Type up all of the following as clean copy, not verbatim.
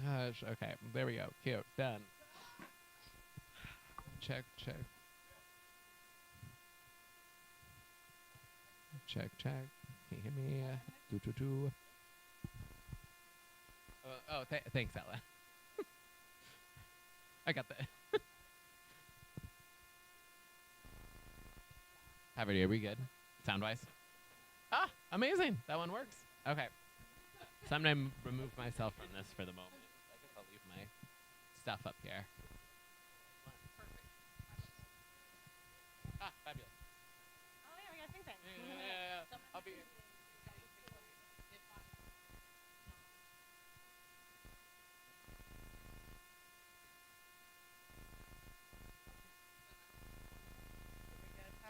gosh. Okay, there we go. Cute. Done. Check, check. Check, check. Can you hear me? Do, do, do. Thanks, Ella. I got that. Harvard, are we good? Sound-wise? Ah, amazing. That one works. Okay. So I'm going to remove myself from this for the moment. I guess I'll leave my stuff up here. Perfect. Ah, fabulous. Oh, yeah, we got a thing thing. Yeah. I'll be...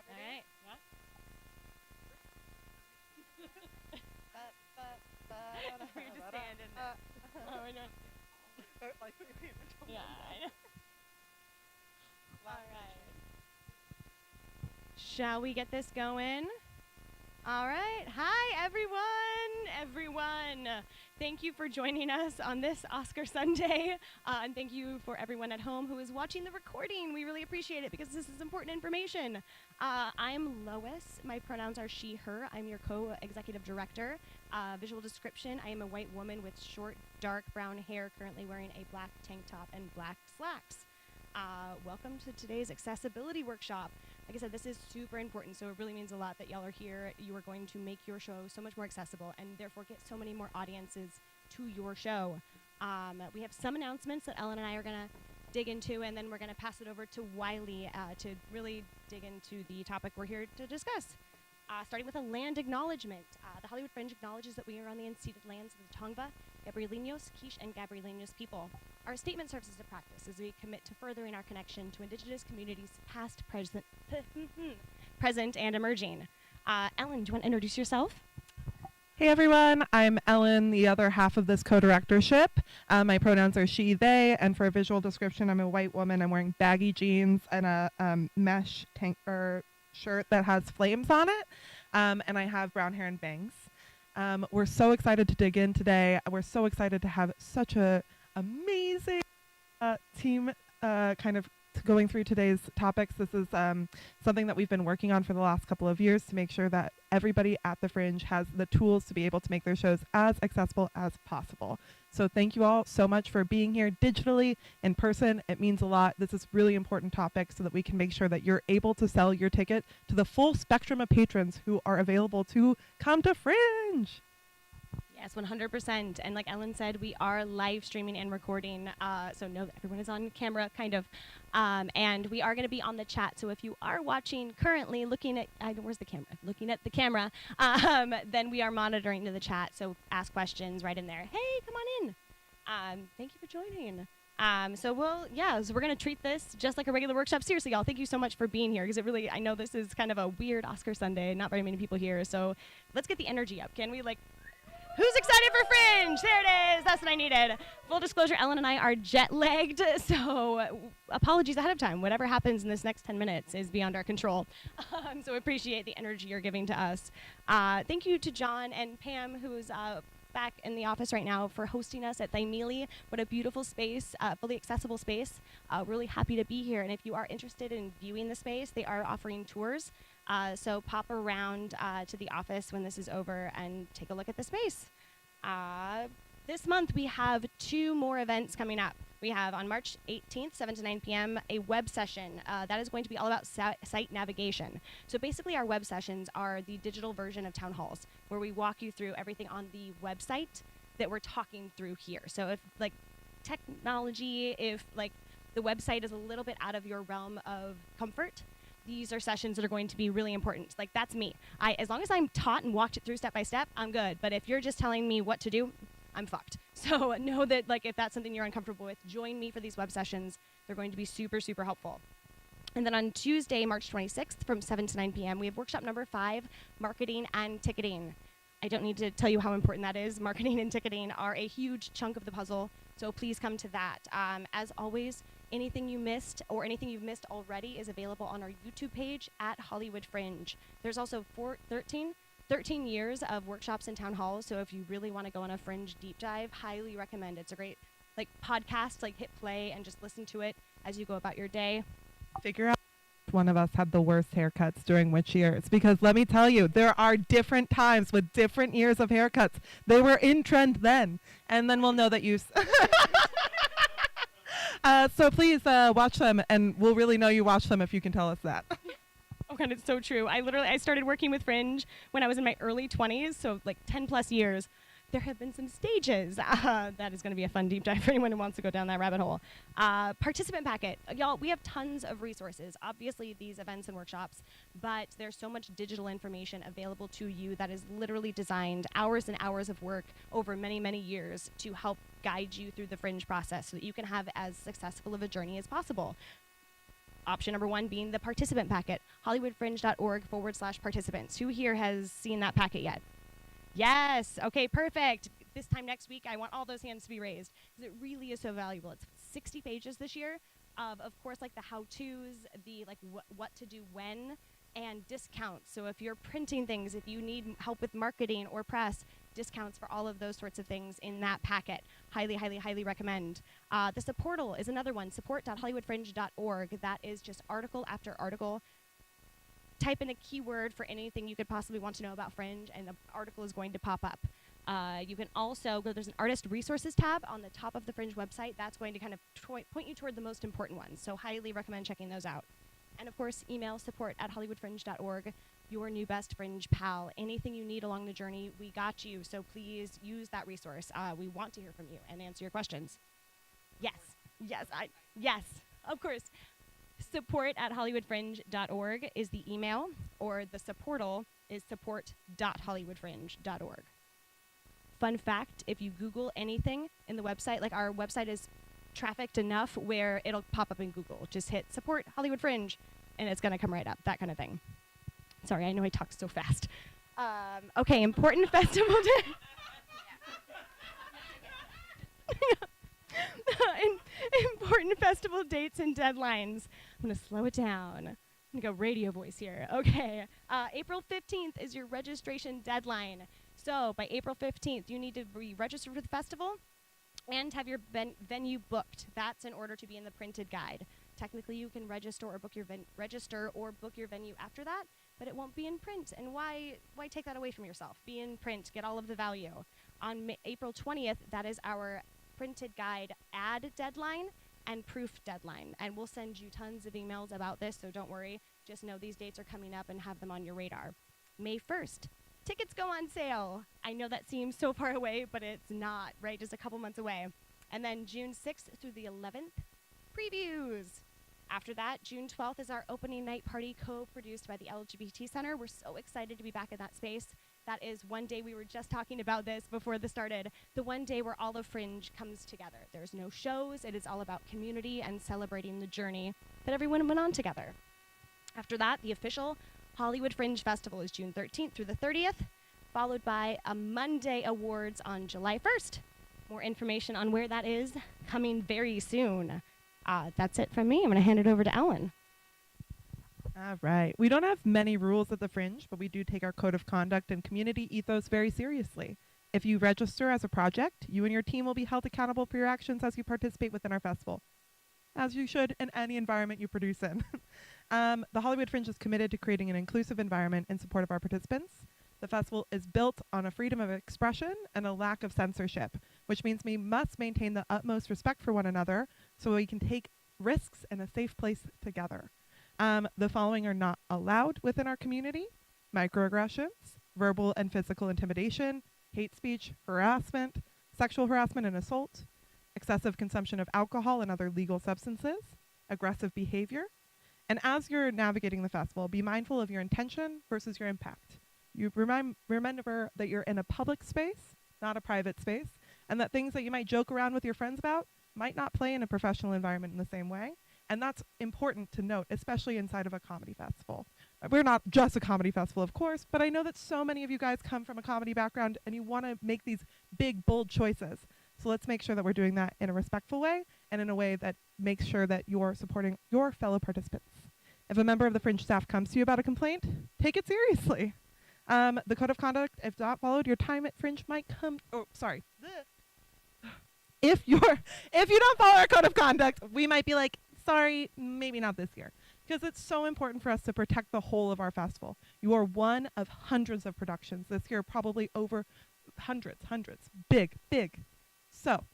All right. Yeah. We're just standing there. Oh, we're doing. Yeah, I know. All right. Shall we get this going? All right. Hi, everyone. Thank you for joining us on this Oscar Sunday. And thank you for everyone at home who is watching the recording. We really appreciate it because this is important information. I'm Lois. My pronouns are she, her. I'm your co-executive director. Visual description, I am a white woman with short, dark brown hair, currently wearing a black tank top and black slacks. Welcome to today's accessibility workshop. Like I said, this is super important, so it really means a lot that y'all are here. You are going to make your show so much more accessible and therefore get so many more audiences to your show. We have some announcements that Ellen and I are going to dig into, and then we're going to pass it over to Wiley to really dig into the topic we're here to discuss. Starting with a land acknowledgement. The Hollywood Fringe acknowledges that we are on the unceded lands of the Tongva, Gabrielinos, Quiche, and Gabrielinos people. Our statement serves as a practice as we commit to furthering our connection to Indigenous communities past, present, and emerging. Ellen, do you want to introduce yourself? Hey everyone, I'm Ellen, the other half of this co-directorship. My pronouns are she, they, and for a visual description, I'm a white woman. I'm wearing baggy jeans and a mesh tank shirt that has flames on it, and I have brown hair and bangs. We're so excited to dig in today. We're so excited to have such a amazing team kind of going through today's topics. This is something that we've been working on for the last couple of years to make sure that everybody at the Fringe has the tools to be able to make their shows as accessible as possible. So thank you all so much for being here digitally, in person. It means a lot. This is really important topic so that we can make sure that you're able to sell your ticket to the full spectrum of patrons who are available to come to Fringe. Yes, 100%. And like Ellen said, we are live streaming and recording, so know that everyone is on camera, kind of. And we are going to be on the chat. So if you are watching currently, looking at, where's the camera? Looking at the camera, then we are monitoring to the chat. So ask questions right in there. Hey, come on in. Thank you for joining. So we're going to treat this just like a regular workshop. Seriously, y'all, thank you so much for being here because I know this is kind of a weird Oscar Sunday. Not very many people here. So let's get the energy up. Can we who's excited for Fringe? There it is. That's what I needed. Full disclosure, Ellen and I are jet-lagged, so apologies ahead of time. Whatever happens in this next 10 minutes is beyond our control. So appreciate the energy you're giving to us. Thank you to John and Pam, who's back in the office right now, for hosting us at Thymele. What a beautiful space, fully accessible space. Really happy to be here. And if you are interested in viewing the space, they are offering tours. So pop around to the office when this is over and take a look at the space. This month we have 2 more events coming up. We have on March 18th, 7 to 9 p.m., a web session that is going to be all about site navigation. So basically our web sessions are the digital version of town halls, where we walk you through everything on the website that we're talking through here. So if technology, if the website is a little bit out of your realm of comfort, these are sessions that are going to be really important. That's me. As long as I'm taught and walked it through step by step, I'm good. But if you're just telling me what to do, I'm fucked. So know that if that's something you're uncomfortable with, join me for these web sessions. They're going to be super, super helpful. And then on Tuesday, March 26th, from 7 to 9 p.m., we have workshop number 5, marketing and ticketing. I don't need to tell you how important that is. Marketing and ticketing are a huge chunk of the puzzle, so please come to that. As always, anything you missed or anything you've missed already is available on our YouTube page at Hollywood Fringe. There's also 13 years of workshops and town halls, so if you really want to go on a Fringe deep dive, highly recommend. It's a great like podcast, like hit play and just listen to it as you go about your day. Figure out which one of us had the worst haircuts during which years, because let me tell you, there are different times with different years of haircuts. They were in trend then, and then we'll know that you so please watch them, and we'll really know you watch them if you can tell us that. Oh God, it's so true. I started working with Fringe when I was in my early 20s, so like 10 plus years. There have been some stages. That is going to be a fun deep dive for anyone who wants to go down that rabbit hole. Participant packet. Y'all, we have tons of resources. Obviously, these events and workshops, but there's so much digital information available to you that is literally designed, hours and hours of work over many, many years to help guide you through the Fringe process so that you can have as successful of a journey as possible. Option number one being the participant packet, hollywoodfringe.org/participants. Who here has seen that packet yet? Yes. Okay, perfect. This time next week, I want all those hands to be raised because it really is so valuable. It's 60 pages this year of course, like the how-tos, the like what to do when, and discounts. So if you're printing things, if you need help with marketing or press, discounts for all of those sorts of things in that packet. Highly, highly, highly recommend. The supportal is another one, support.hollywoodfringe.org. That is just article after article. Type in a keyword for anything you could possibly want to know about Fringe, and the article is going to pop up. You can also go, there's an artist resources tab on the top of the Fringe website. That's going to kind of point you toward the most important ones. So highly recommend checking those out. And of course, email support@hollywoodfringe.org, your new best Fringe pal. Anything you need along the journey, we got you. So please use that resource. We want to hear from you and answer your questions. Yes, of course. Support@hollywoodfringe.org is the email, or the supportal is support.hollywoodfringe.org. Fun fact, if you Google anything in the website, like our website is trafficked enough where it'll pop up in Google. Just hit support Hollywood Fringe and it's going to come right up, that kind of thing. Sorry, I know I talk so fast. Okay, important festival day. Important festival dates and deadlines. I'm going to slow it down. I'm going to go radio voice here. Okay. April 15th is your registration deadline. So by April 15th, you need to be registered for the festival and have your venue booked. That's in order to be in the printed guide. Technically, you can register or book your venue after that, but it won't be in print. And why take that away from yourself? Be in print, get all of the value. On April 20th, that is our printed guide ad deadline and proof deadline. And we'll send you tons of emails about this, so don't worry. Just know these dates are coming up and have them on your radar. May 1st. Tickets go on sale. I know that seems so far away, but it's not, right? Just a couple months away. And then June 6th through the 11th, previews. After that, June 12th is our opening night party co-produced by the LGBT Center. We're so excited to be back in that space. That is one day, we were just talking about this before this started, the one day where all of Fringe comes together. There's no shows. It is all about community and celebrating the journey that everyone went on together. After that, the official Hollywood Fringe Festival is June 13th through the 30th, followed by a Monday Awards on July 1st. More information on where that is coming very soon. That's it from me. I'm going to hand it over to Ellen. All right. We don't have many rules at the Fringe, but we do take our code of conduct and community ethos very seriously. If you register as a project, you and your team will be held accountable for your actions as you participate within our festival, as you should in any environment you produce in. The Hollywood Fringe is committed to creating an inclusive environment in support of our participants. The festival is built on a freedom of expression and a lack of censorship, which means we must maintain the utmost respect for one another so we can take risks in a safe place together. The following are not allowed within our community: microaggressions, verbal and physical intimidation, hate speech, harassment, sexual harassment and assault, excessive consumption of alcohol and other legal substances, aggressive behavior. And as you're navigating the festival, be mindful of your intention versus your impact. You remember that you're in a public space, not a private space, and that things that you might joke around with your friends about might not play in a professional environment in the same way. And that's important to note, especially inside of a comedy festival. We're not just a comedy festival, of course, but I know that so many of you guys come from a comedy background and you want to make these big, bold choices. So let's make sure that we're doing that in a respectful way and in a way that makes sure that you're supporting your fellow participants. If a member of the Fringe staff comes to you about a complaint, take it seriously. The code of conduct, if not followed, your time at Fringe might come... if you don't follow our code of conduct, we might be like, sorry, maybe not this year. Because it's so important for us to protect the whole of our festival. You are one of hundreds of productions this year, probably over hundreds, big. So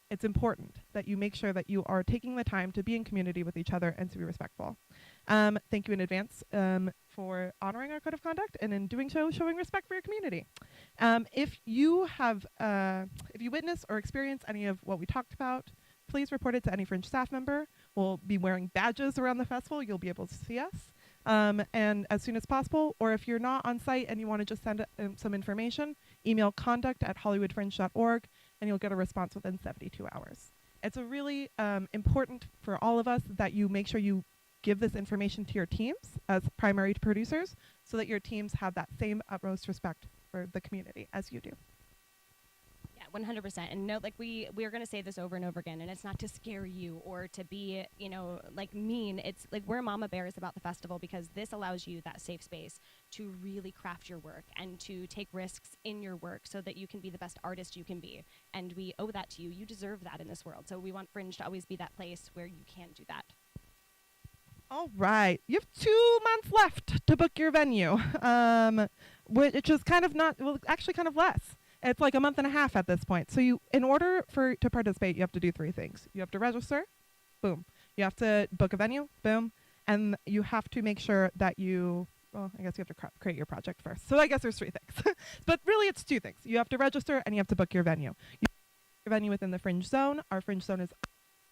it's important that you make sure that you are taking the time to be in community with each other and to be respectful. Thank you in advance for honoring our code of conduct, and in doing so, showing respect for your community. If you witness or experience any of what we talked about, please report it to any Fringe staff member. We'll be wearing badges around the festival. You'll be able to see us. And as soon as possible, or if you're not on site and you want to just send some information, email conduct@hollywoodfringe.org, and you'll get a response within 72 hours. It's a really important for all of us that you make sure you give this information to your teams as primary producers, so that your teams have that same utmost respect for the community as you do. Yeah, 100%. And no, like we're going to say this over and over again, and it's not to scare you or to be, like mean. It's like we're mama bears about the festival, because this allows you that safe space to really craft your work and to take risks in your work so that you can be the best artist you can be. And we owe that to you. You deserve that in this world. So we want Fringe to always be that place where you can do that. All right. You have 2 months left to book your venue, which is kind of actually kind of less. It's like a month and a half at this point. So in order to participate, you have to do 3 things. You have to register, boom. You have to book a venue, boom. And you have to make sure that I guess you have to create your project first. So I guess there's 3 things. But really it's 2 things. You have to register and you have to book your venue. You book your venue within the Fringe Zone. Our Fringe Zone is on the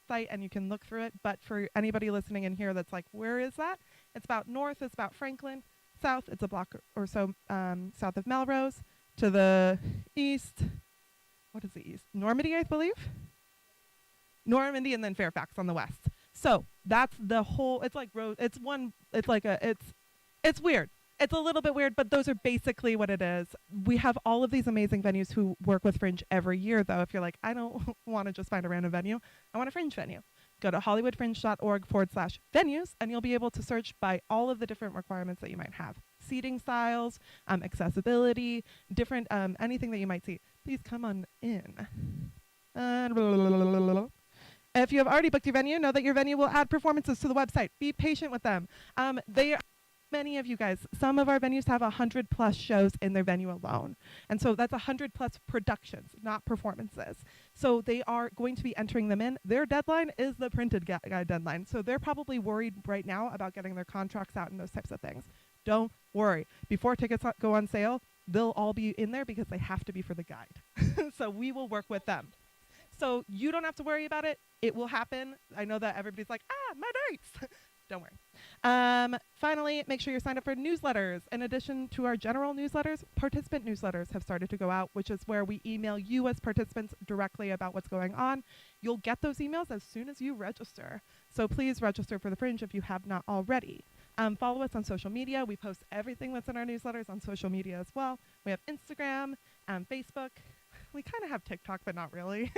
site and you can look through it. But for anybody listening in here that's like, where is that? It's about north, it's about Franklin. South, it's a block or so south of Melrose. To the east, what is the east? Normandy, I believe. Normandy, and then Fairfax on the west. So that's the whole. It's like road. It's one. It's like It's weird. It's a little bit weird, but those are basically what it is. We have all of these amazing venues who work with Fringe every year, though. If you're like, I don't want to just find a random venue, I want a Fringe venue. Go to hollywoodfringe.org/venues, and you'll be able to search by all of the different requirements that you might have. Seating styles, accessibility, different, anything that you might see. Please come on in. If you have already booked your venue, know that your venue will add performances to the website. Be patient with them. Many of you guys, some of our venues have 100+ shows in their venue alone. And so that's 100+ productions, not performances. So they are going to be entering them in. Their deadline is the printed guide deadline. So they're probably worried right now about getting their contracts out and those types of things. Don't worry. Before tickets go on sale, they'll all be in there because they have to be for the guide. So we will work with them. So you don't have to worry about it. It will happen. I know that everybody's like, my dates. Don't worry. Finally, make sure you're signed up for newsletters. In addition to our general newsletters, participant newsletters have started to go out, which is where we email you as participants directly about what's going on. You'll get those emails as soon as you register. So please register for the Fringe if you have not already. Follow us on social media. We post everything that's in our newsletters on social media as well. We have Instagram, Facebook. We kind of have TikTok, but not really.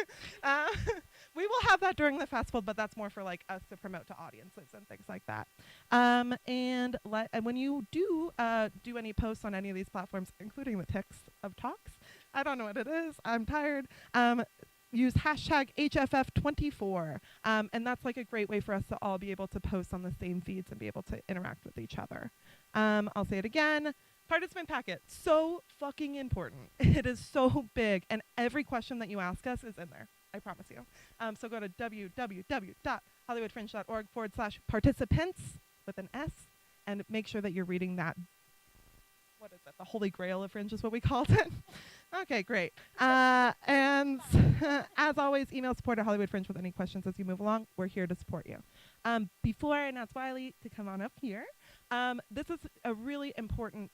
We will have that during the festival, but that's more for like us to promote to audiences and things like that. And when you do any posts on any of these platforms, including the text of talks, I don't know what it is. I'm tired. Use hashtag HFF24. And that's like a great way for us to all be able to post on the same feeds and be able to interact with each other. I'll say it again. Participant packet, so fucking important. It is so big, and every question that you ask us is in there. I promise you. So go to www.hollywoodfringe.org/participants with an S, and make sure that you're reading that. What is it? The Holy Grail of Fringe is what we called it. Okay, great. And as always, email support at Hollywood Fringe with any questions as you move along. We're here to support you. Before I announce Wiley to come on up here, this is a really important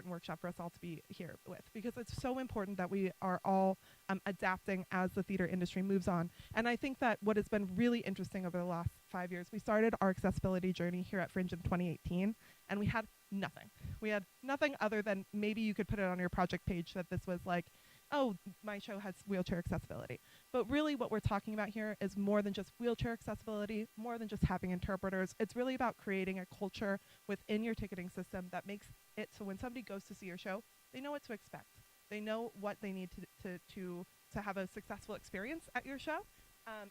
workshop for us all to be here with, because it's so important that we are all adapting as the theater industry moves on. And I think that what has been really interesting over the last 5 years, we started our accessibility journey here at Fringe in 2018, and we had nothing. We had nothing other than maybe you could put it on your project page that this was like, oh, my show has wheelchair accessibility. But really what we're talking about here is more than just wheelchair accessibility, more than just having interpreters. It's really about creating a culture within your ticketing system that makes it so when somebody goes to see your show, they know what to expect. They know what they need to to have a successful experience at your show.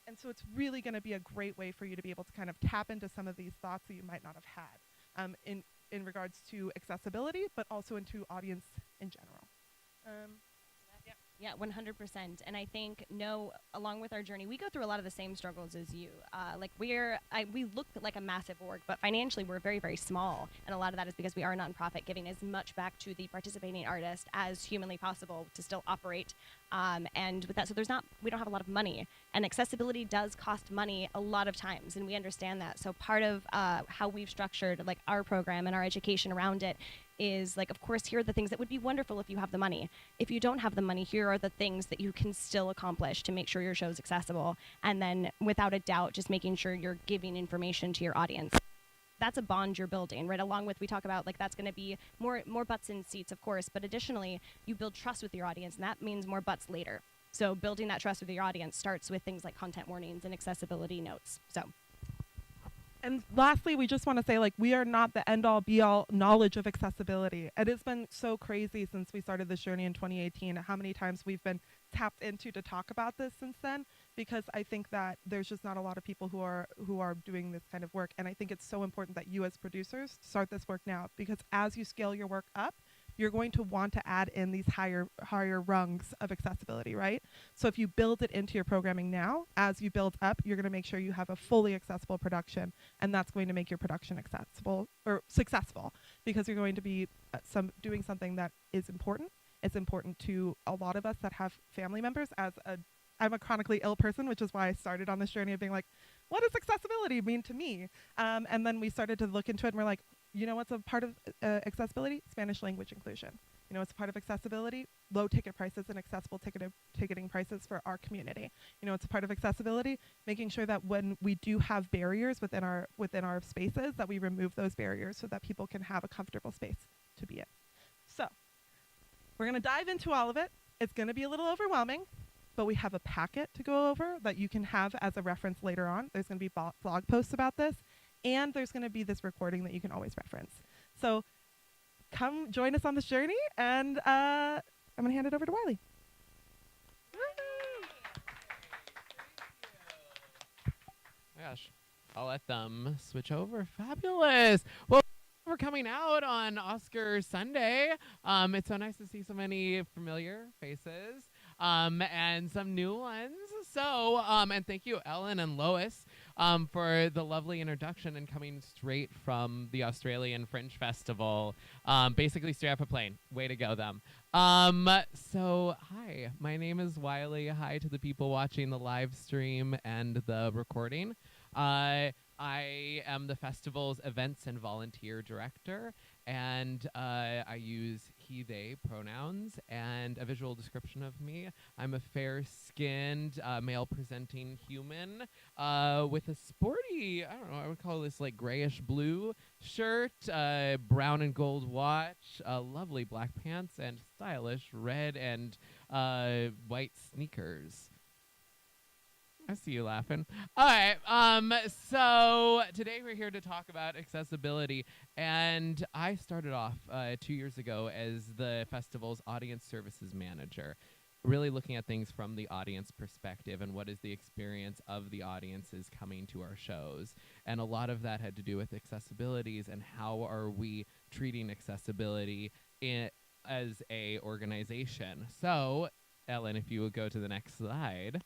And so it's really going to be a great way for you to be able to kind of tap into some of these thoughts that you might not have had in regards to accessibility, but also into audience in general. Yeah, 100%. And I think, along with our journey, we go through a lot of the same struggles as you. We look like a massive org, but financially we're very, very small. And a lot of that is because we are a nonprofit, giving as much back to the participating artist as humanly possible to still operate. And with that, so we don't have a lot of money. And accessibility does cost money a lot of times, and we understand that. So part of how we've structured like our program and our education around it is like, of course, here are the things that would be wonderful if you have the money. If you don't have the money, here are the things that you can still accomplish to make sure your show is accessible. And then without a doubt, just making sure you're giving information to your audience. That's a bond you're building, right? Along with, we talk about like that's going to be more butts in seats, of course, but additionally, you build trust with your audience, and that means more butts later. So building that trust with your audience starts with things like content warnings and accessibility notes. And lastly, we just want to say, like, we are not the end-all, be-all knowledge of accessibility. It has been so crazy since we started this journey in 2018, how many times we've been tapped into to talk about this since then, because I think that there's just not a lot of people who are doing this kind of work. And I think it's so important that you as producers start this work now, because as you scale your work up, you're going to want to add in these higher rungs of accessibility, right? So if you build it into your programming now, as you build up, you're going to make sure you have a fully accessible production, and that's going to make your production accessible or successful, because you're going to be doing something that is important. It's important to a lot of us that have family members. I'm a chronically ill person, which is why I started on this journey of being like, what does accessibility mean to me? And then we started to look into it, and we're like, you know what's a part of accessibility? Spanish language inclusion. You know what's a part of accessibility? Low ticket prices and accessible ticketing prices for our community. You know, it's a part of accessibility, making sure that when we do have barriers within our spaces, that we remove those barriers so that people can have a comfortable space to be in. So we're going to dive into all of it. It's going to be a little overwhelming, but we have a packet to go over that you can have as a reference later on. There's going to be blog posts about this, and there's going to be this recording that you can always reference. So come join us on this journey, and I'm going to hand it over to Wiley. Oh my gosh, I'll let them switch over. Fabulous. Well, we're coming out on Oscar Sunday. It's so nice to see so many familiar faces and some new ones. So, and thank you, Ellen and Lois, for the lovely introduction and coming straight from the Australian Fringe Festival, basically straight off a plane. Way to go, them. So, hi, my name is Wiley. Hi to the people watching the live stream and the recording. I am the festival's events and volunteer director, and I use he, they pronouns, and a visual description of me. I'm a fair-skinned, male-presenting human with a sporty, I don't know, I would call this like grayish-blue shirt, brown and gold watch, lovely black pants, and stylish red and white sneakers. I see you laughing. All right. So today we're here to talk about accessibility, and I started off 2 years ago as the festival's audience services manager, really looking at things from the audience perspective and what is the experience of the audiences coming to our shows. And a lot of that had to do with accessibilities and how are we treating accessibility as a organization. So, Ellen, if you would go to the next slide.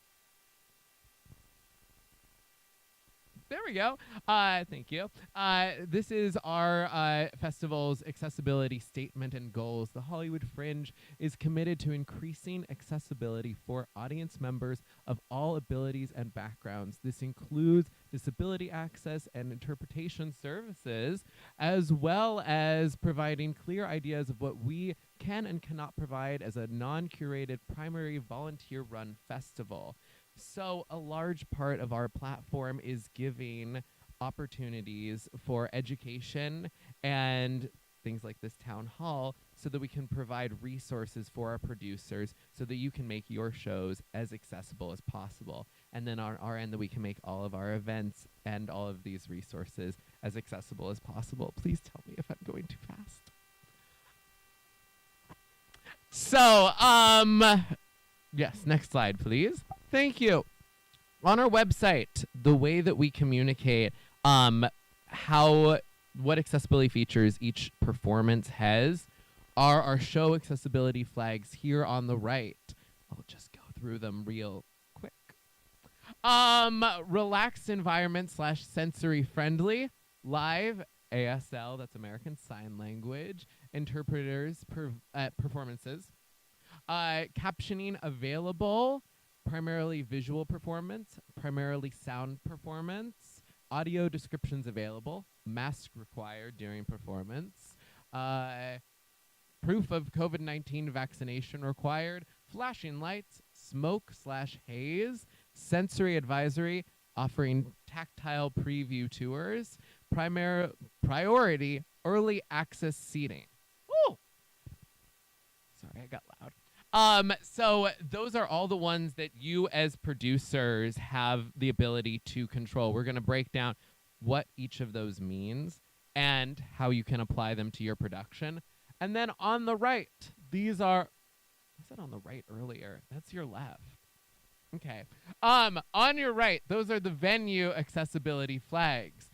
There we go. Thank you. This is our festival's accessibility statement and goals. The Hollywood Fringe is committed to increasing accessibility for audience members of all abilities and backgrounds. This includes disability access and interpretation services, as well as providing clear ideas of what we can and cannot provide as a non-curated primary volunteer-run festival. So a large part of our platform is giving opportunities for education and things like this town hall so that we can provide resources for our producers so that you can make your shows as accessible as possible. And then on our end, that we can make all of our events and all of these resources as accessible as possible. Please tell me if I'm going too fast. So, Yes, next slide, please. Thank you. On our website, the way that we communicate what accessibility features each performance has are our show accessibility flags here on the right. I'll just go through them real quick. Relaxed environment / sensory friendly, live ASL, that's American Sign Language, interpreters performances, captioning available, primarily visual performance, primarily sound performance, audio descriptions available, mask required during performance, proof of COVID-19 vaccination required, flashing lights, smoke / haze, sensory advisory, offering tactile preview tours, priority early access seating. Ooh! Sorry, I got loud. So those are all the ones that you as producers have the ability to control. We're going to break down what each of those means and how you can apply them to your production. And then on the right, these are, I said on the right earlier, that's your left. Okay. On your right, those are the venue accessibility flags.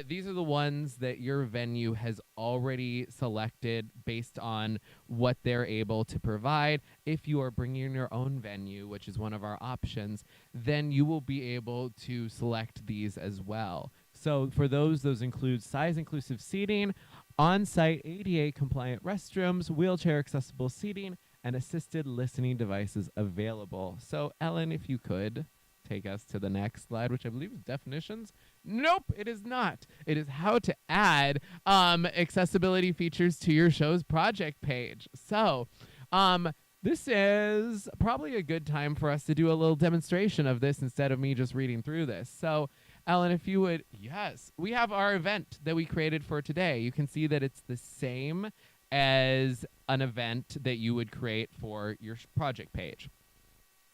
These are the ones that your venue has already selected based on what they're able to provide. If you are bringing your own venue, which is one of our options, then you will be able to select these as well. So for those include size-inclusive seating, on-site ADA-compliant restrooms, wheelchair-accessible seating, and assisted listening devices available. So, Ellen, if you could take us to the next slide, which I believe is definitions. Nope, it is not. It is how to add accessibility features to your show's project page. So, this is probably a good time for us to do a little demonstration of this instead of me just reading through this. So, Ellen, if you would, yes, we have our event that we created for today. You can see that it's the same as an event that you would create for your project page.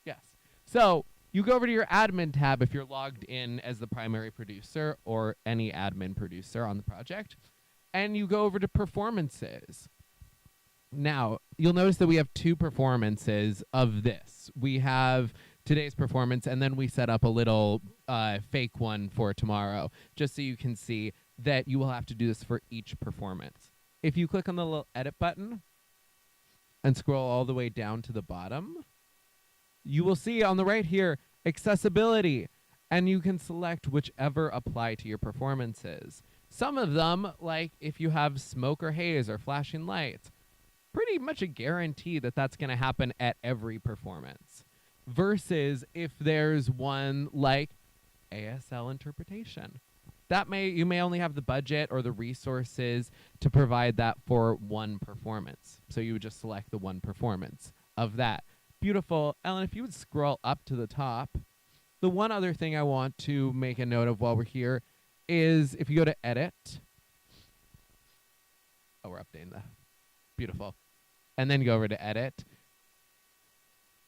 Yes. So you go over to your admin tab if you're logged in as the primary producer or any admin producer on the project, and you go over to performances. Now, you'll notice that we have two performances of this. We have today's performance, and then we set up a little fake one for tomorrow, just so you can see that you will have to do this for each performance. If you click on the little edit button and scroll all the way down to the bottom, you will see on the right here, accessibility, and you can select whichever apply to your performances. Some of them, like if you have smoke or haze or flashing lights, pretty much a guarantee that that's going to happen at every performance. Versus if there's one like ASL interpretation. You may only have the budget or the resources to provide that for one performance. So you would just select the one performance of that. Beautiful. Ellen, if you would scroll up to the top, the one other thing I want to make a note of while we're here is if you go to edit. Oh, we're updating the. Beautiful. And then go over to edit.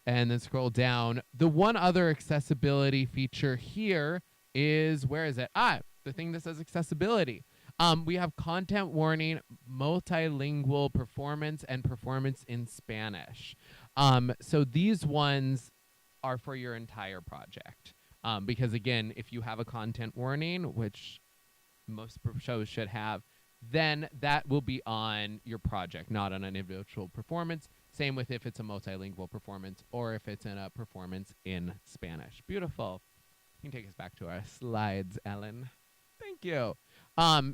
And then scroll down. The one other accessibility feature here is, where is it? The thing that says accessibility. We have content warning, multilingual performance, and performance in Spanish. So these ones are for your entire project. Because again, if you have a content warning, which most shows should have, then that will be on your project, not on an individual performance. Same with if it's a multilingual performance or if it's in a performance in Spanish. Beautiful. You can take us back to our slides, Ellen. Thank you.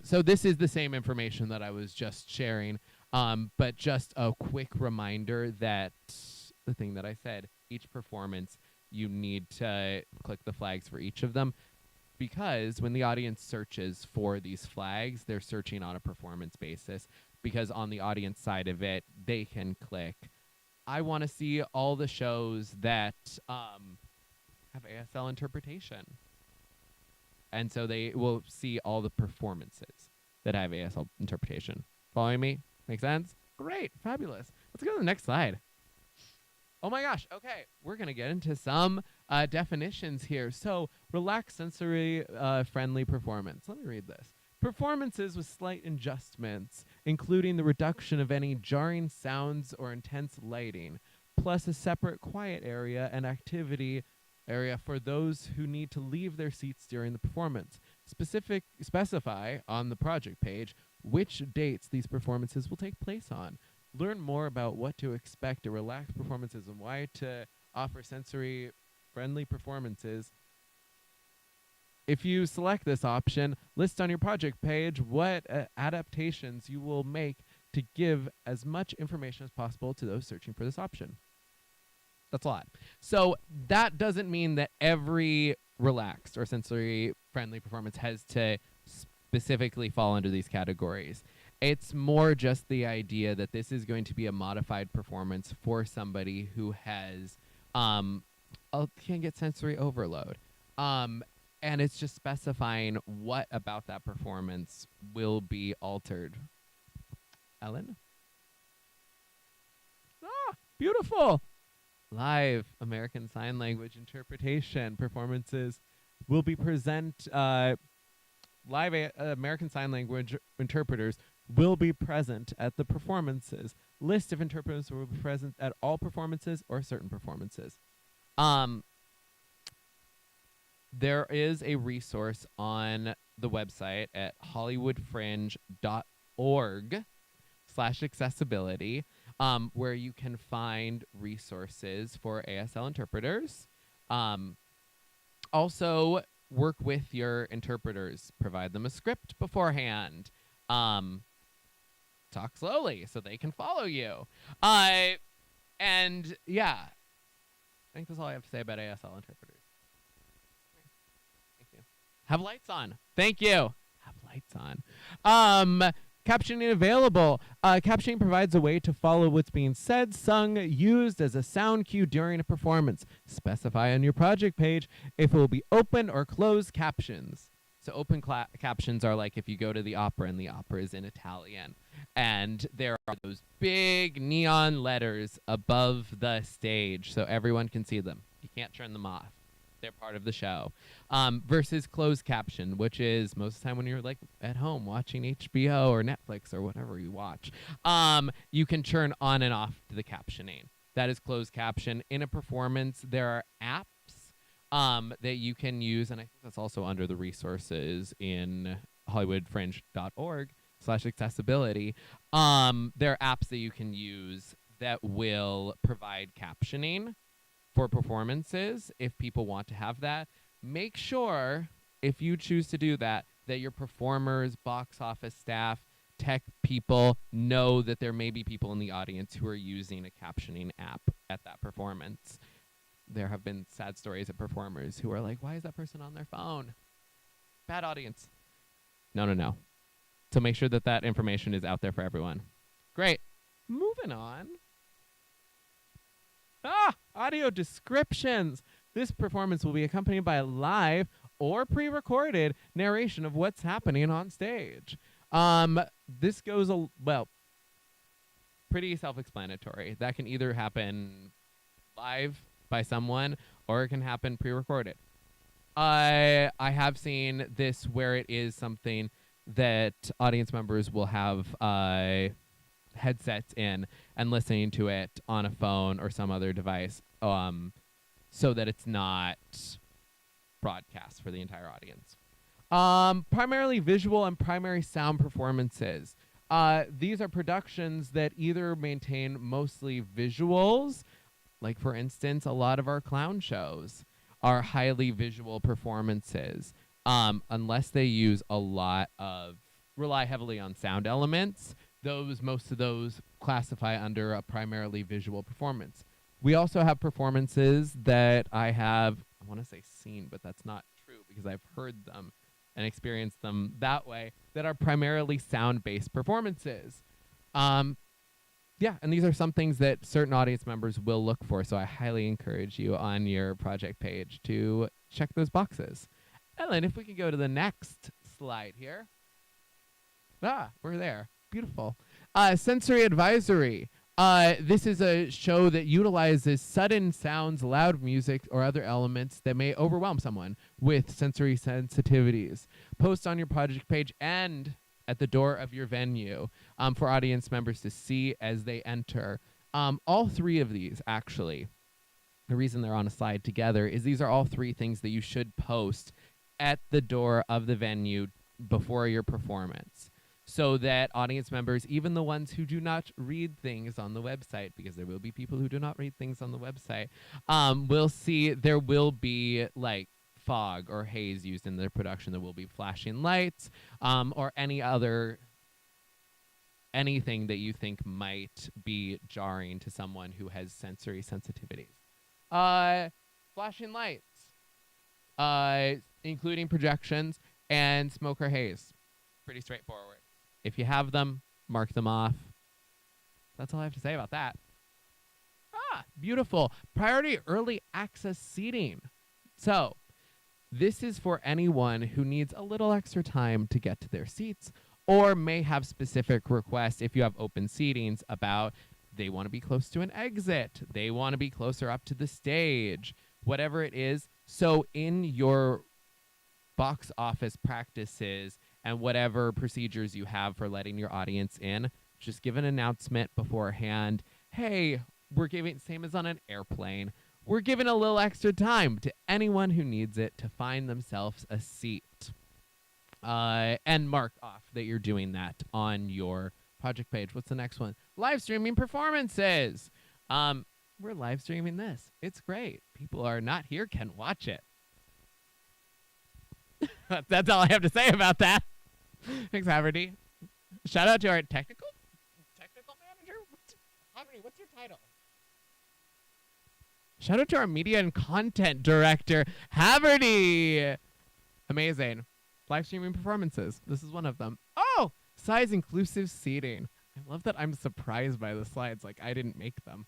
So this is the same information that I was just sharing, but just a quick reminder that the thing that I said, each performance, you need to click the flags for each of them, because when the audience searches for these flags, they're searching on a performance basis, because on the audience side of it, they can click, I want to see all the shows that have ASL interpretation. And so they will see all the performances that have ASL interpretation. Following me? Make sense? Great. Fabulous. Let's go to the next slide. Oh my gosh. Okay. We're going to get into some definitions here. So relaxed sensory friendly performance. Let me read this. Performances with slight adjustments, including the reduction of any jarring sounds or intense lighting. plus a separate quiet area and activity area for those who need to leave their seats during the performance. Specify on the project page which dates these performances will take place on. Learn more about what to expect at relaxed performances and why to offer sensory-friendly performances. If you select this option, list on your project page what adaptations you will make to give as much information as possible to those searching for this option. That's a lot. So that doesn't mean that every relaxed or sensory-friendly performance has to specifically fall under these categories. It's more just the idea that this is going to be a modified performance for somebody who has can get sensory overload. And it's just specifying what about that performance will be altered. Ellen? Ah, beautiful. Live American Sign Language interpretation performances will be live American Sign Language interpreters will be present at the performances. List of interpreters will be present at all performances or certain performances. There is a resource on the website at hollywoodfringe.org/accessibility where you can find resources for ASL interpreters. Also, work with your interpreters. Provide them a script beforehand. Talk slowly so they can follow you. And yeah, I think that's all I have to say about ASL interpreters. Thank you. Have lights on. Thank you. Have lights on. Captioning available. Captioning provides a way to follow what's being said, sung, used as a sound cue during a performance. Specify on your project page if it will be open or closed captions. So open captions are like if you go to the opera and the opera is in Italian. And there are those big neon letters above the stage so everyone can see them. You can't turn them off. They're part of the show. Versus closed caption, which is most of the time when you're like at home watching HBO or Netflix or whatever you watch, you can turn on and off the captioning. That is closed caption. In a performance, there are apps that you can use, and I think that's also under the resources in hollywoodfringe.org/accessibility. There are apps that you can use that will provide captioning for performances if people want to have that. Make sure, if you choose to do that, that your performers, box office staff, tech people know that there may be people in the audience who are using a captioning app at that performance. There have been sad stories of performers who are like, why is that person on their phone? Bad audience. No. So make sure that that information is out there for everyone. Great. Moving on. Audio descriptions. This performance will be accompanied by a live or pre-recorded narration of what's happening on stage. This goes, pretty self-explanatory. That can either happen live by someone or it can happen pre-recorded. I have seen this where it is something that audience members will have headsets in and listening to it on a phone or some other device so that it's not broadcast for the entire audience. Primarily visual and primary sound performances. These are productions that either maintain mostly visuals, like for instance, a lot of our clown shows are highly visual performances, unless they use rely heavily on sound elements. Most of those classify under a primarily visual performance. We also have performances that I want to say seen, but that's not true because I've heard them and experienced them that way, that are primarily sound-based performances. And these are some things that certain audience members will look for, so I highly encourage you on your project page to check those boxes. Ellen, if we can go to the next slide here. We're there. Beautiful. Sensory advisory. This is a show that utilizes sudden sounds, loud music, or other elements that may overwhelm someone with sensory sensitivities. Post on your project page and at the door of your venue for audience members to see as they enter. All three of these, actually, the reason they're on a slide together is these are all three things that you should post at the door of the venue before your performance, so that audience members, even the ones who do not read things on the website, because there will be people who do not read things on the website, will see there will be like fog or haze used in their production. There will be flashing lights, or anything that you think might be jarring to someone who has sensory sensitivities. Flashing lights, including projections, and smoke or haze. Pretty straightforward. If you have them, mark them off. That's all I have to say about that. Beautiful. Priority early access seating. So, this is for anyone who needs a little extra time to get to their seats, or may have specific requests if you have open seatings about they want to be close to an exit, they want to be closer up to the stage, whatever it is. So in your box office practices and whatever procedures you have for letting your audience in, just give an announcement beforehand. Hey, we're giving, same as on an airplane, we're giving a little extra time to anyone who needs it to find themselves a seat. And mark off that you're doing that on your project page. What's the next one? Live streaming performances. We're live streaming this. It's great. People are not here, can watch it. That's all I have to say about that. Thanks, Haverty. Shout out to our technical manager. Haverty, what's your title? Shout out to our media and content director, Haverty. Amazing. Live streaming performances. This is one of them. Oh, size inclusive seating. I love that I'm surprised by the slides. Like I didn't make them.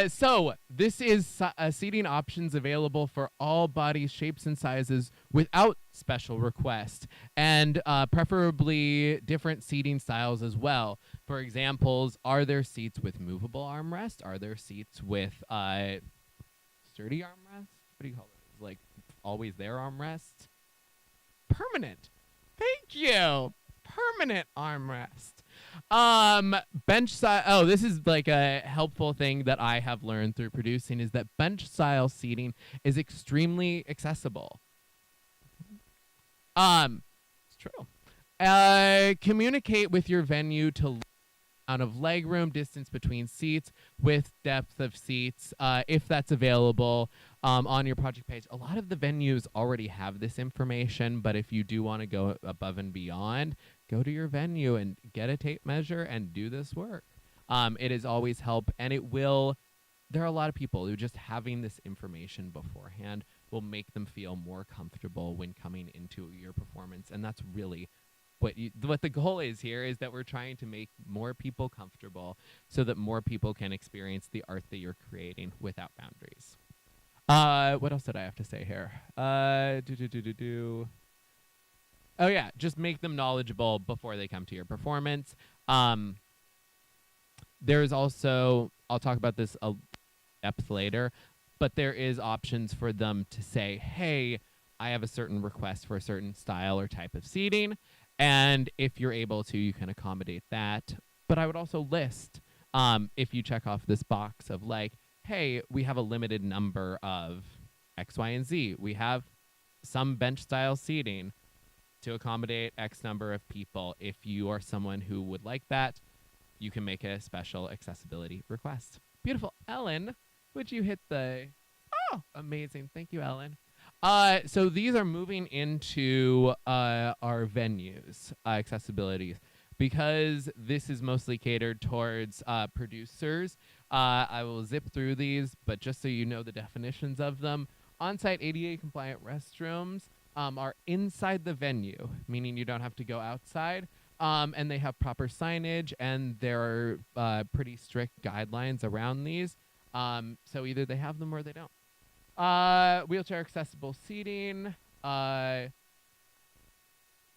So this is seating options available for all bodies, shapes, and sizes without special request, and preferably different seating styles as well. For examples, are there seats with movable armrest? Are there seats with sturdy armrest? What do you call it? Like always there armrest? Permanent. Thank you. Permanent armrest. Bench style. Oh, this is like a helpful thing that I have learned through producing is that bench style seating is extremely accessible. It's true. Communicate with your venue to amount of leg room, distance between seats, with depth of seats, if that's available on your project page. A lot of the venues already have this information, but if you do want to go above and beyond, go to your venue and get a tape measure and do this work. It is always help, and it will. There are a lot of people who just having this information beforehand will make them feel more comfortable when coming into your performance, and that's really what the goal is here, is that we're trying to make more people comfortable so that more people can experience the art that you're creating without boundaries. What else did I have to say here? Oh yeah, just make them knowledgeable before they come to your performance. There's also, I'll talk about this a depth later, but there is options for them to say, hey, I have a certain request for a certain style or type of seating. And if you're able to, you can accommodate that. But I would also list, if you check off this box of like, hey, we have a limited number of X, Y, and Z. We have some bench style seating to accommodate X number of people. If you are someone who would like that, you can make a special accessibility request. Beautiful. Ellen, would you hit the... Oh, amazing. Thank you, Ellen. So these are moving into our venues, accessibility. Because this is mostly catered towards producers, I will zip through these, but just so you know the definitions of them, on-site ADA-compliant restrooms are inside the venue, meaning you don't have to go outside, and they have proper signage, and there are pretty strict guidelines around these. So either they have them or they don't. Wheelchair accessible seating,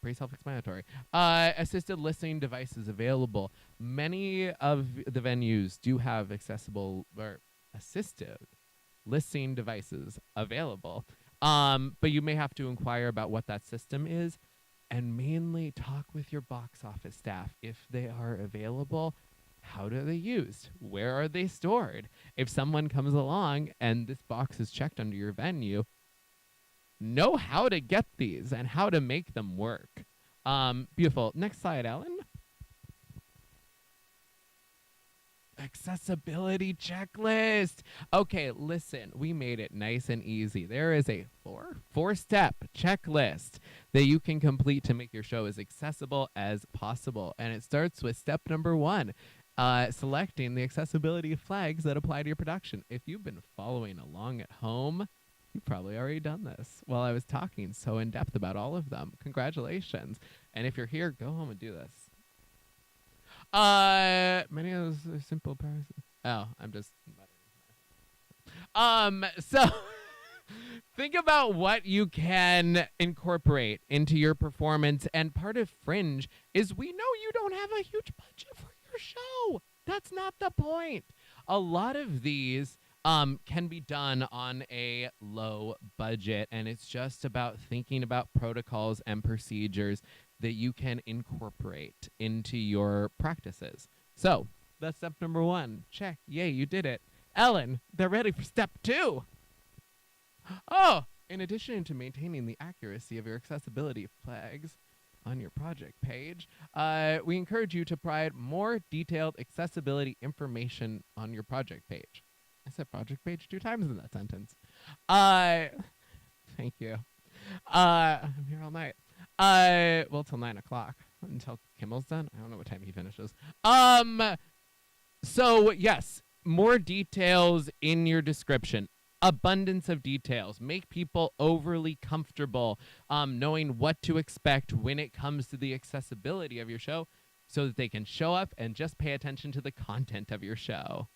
pretty self-explanatory. Assisted listening devices available. Many of the venues do have accessible or assisted listening devices available. But you may have to inquire about what that system is. and mainly talk with your box office staff. If they are available, how do they used? Where are they stored? If someone comes along and this box is checked under your venue, know how to get these and how to make them work. Beautiful. Next slide, Ellen. Accessibility checklist. Okay, listen, we made it nice and easy. There is a four-step checklist that you can complete to make your show as accessible as possible. And it starts with step number 1, selecting the accessibility flags that apply to your production. If you've been following along at home, you've probably already done this while I was talking so in depth about all of them. Congratulations. And if you're here, go home and do this. Many of those are simple powers. Oh, I'm just. So think about what you can incorporate into your performance. And part of Fringe is we know you don't have a huge budget for your show. That's not the point. A lot of these can be done on a low budget, and it's just about thinking about protocols and procedures that you can incorporate into your practices. So that's step number 1. Check. Yay, you did it. Ellen, they're ready for step 2. Oh, in addition to maintaining the accuracy of your accessibility flags on your project page, we encourage you to provide more detailed accessibility information on your project page. I said project page 2 times in that sentence. Thank you. I'm here all night. Well, till 9 o'clock, until Kimmel's done. I don't know what time he finishes. So yes, more details in your description. Abundance of details. Make people overly comfortable knowing what to expect when it comes to the accessibility of your show, so that they can show up and just pay attention to the content of your show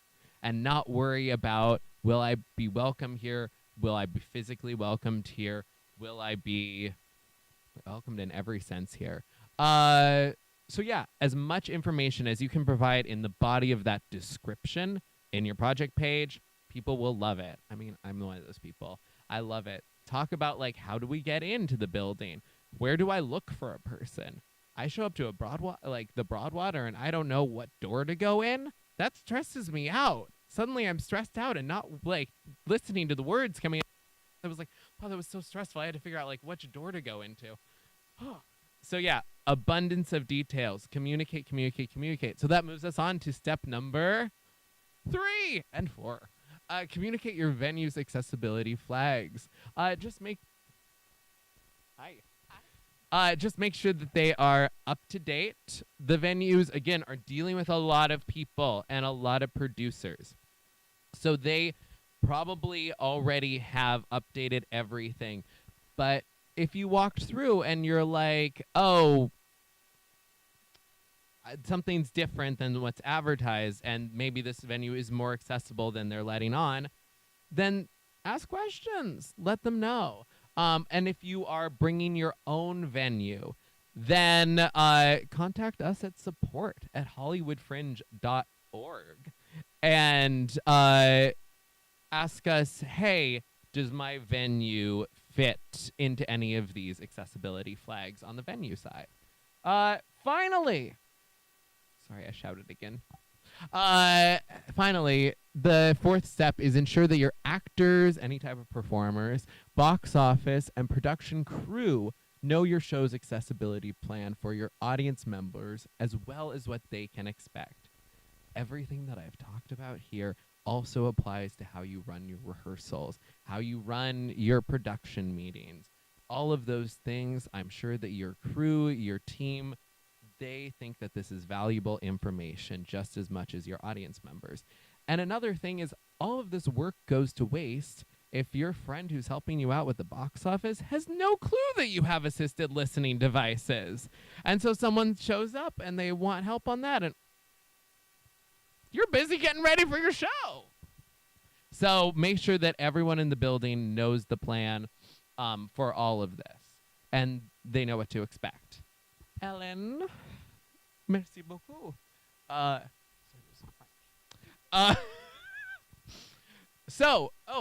and not worry about, will I be welcome here? Will I be physically welcomed here? Will I be welcomed in every sense here? So yeah, as much information as you can provide in the body of that description in your project page, people will love it. I mean, I'm one of those people. I love it. Talk about, like, how do we get into the building? Where do I look for a person? I show up to a the Broadwater, and I don't know what door to go in. That stresses me out. Suddenly I'm stressed out and not, like, listening to the words coming out. I was like, oh, that was so stressful. I had to figure out, like, which door to go into. So yeah, abundance of details. Communicate, communicate, communicate. So that moves us on to step number 3 and 4. Communicate your venue's accessibility flags. Just make sure that they are up to date. The venues, again, are dealing with a lot of people and a lot of producers. So they probably already have updated everything. But if you walked through and you're like, oh, something's different than what's advertised, and maybe this venue is more accessible than they're letting on, then ask questions. Let them know. And if you are bringing your own venue, then contact us at support@hollywoodfringe.org and ask us, hey, does my venue fit into any of these accessibility flags on the venue side? Finally, sorry, I shouted again. Finally, the 4th step is ensure that your actors, any type of performers, box office, and production crew know your show's accessibility plan for your audience members, as well as what they can expect. Everything that I've talked about here also applies to how you run your rehearsals, how you run your production meetings. All of those things, I'm sure that your crew, your team, they think that this is valuable information just as much as your audience members. And another thing is, all of this work goes to waste if your friend who's helping you out with the box office has no clue that you have assisted listening devices. And so someone shows up and they want help on that, and you're busy getting ready for your show. So make sure that everyone in the building knows the plan for all of this, and they know what to expect. Ellen, merci beaucoup. So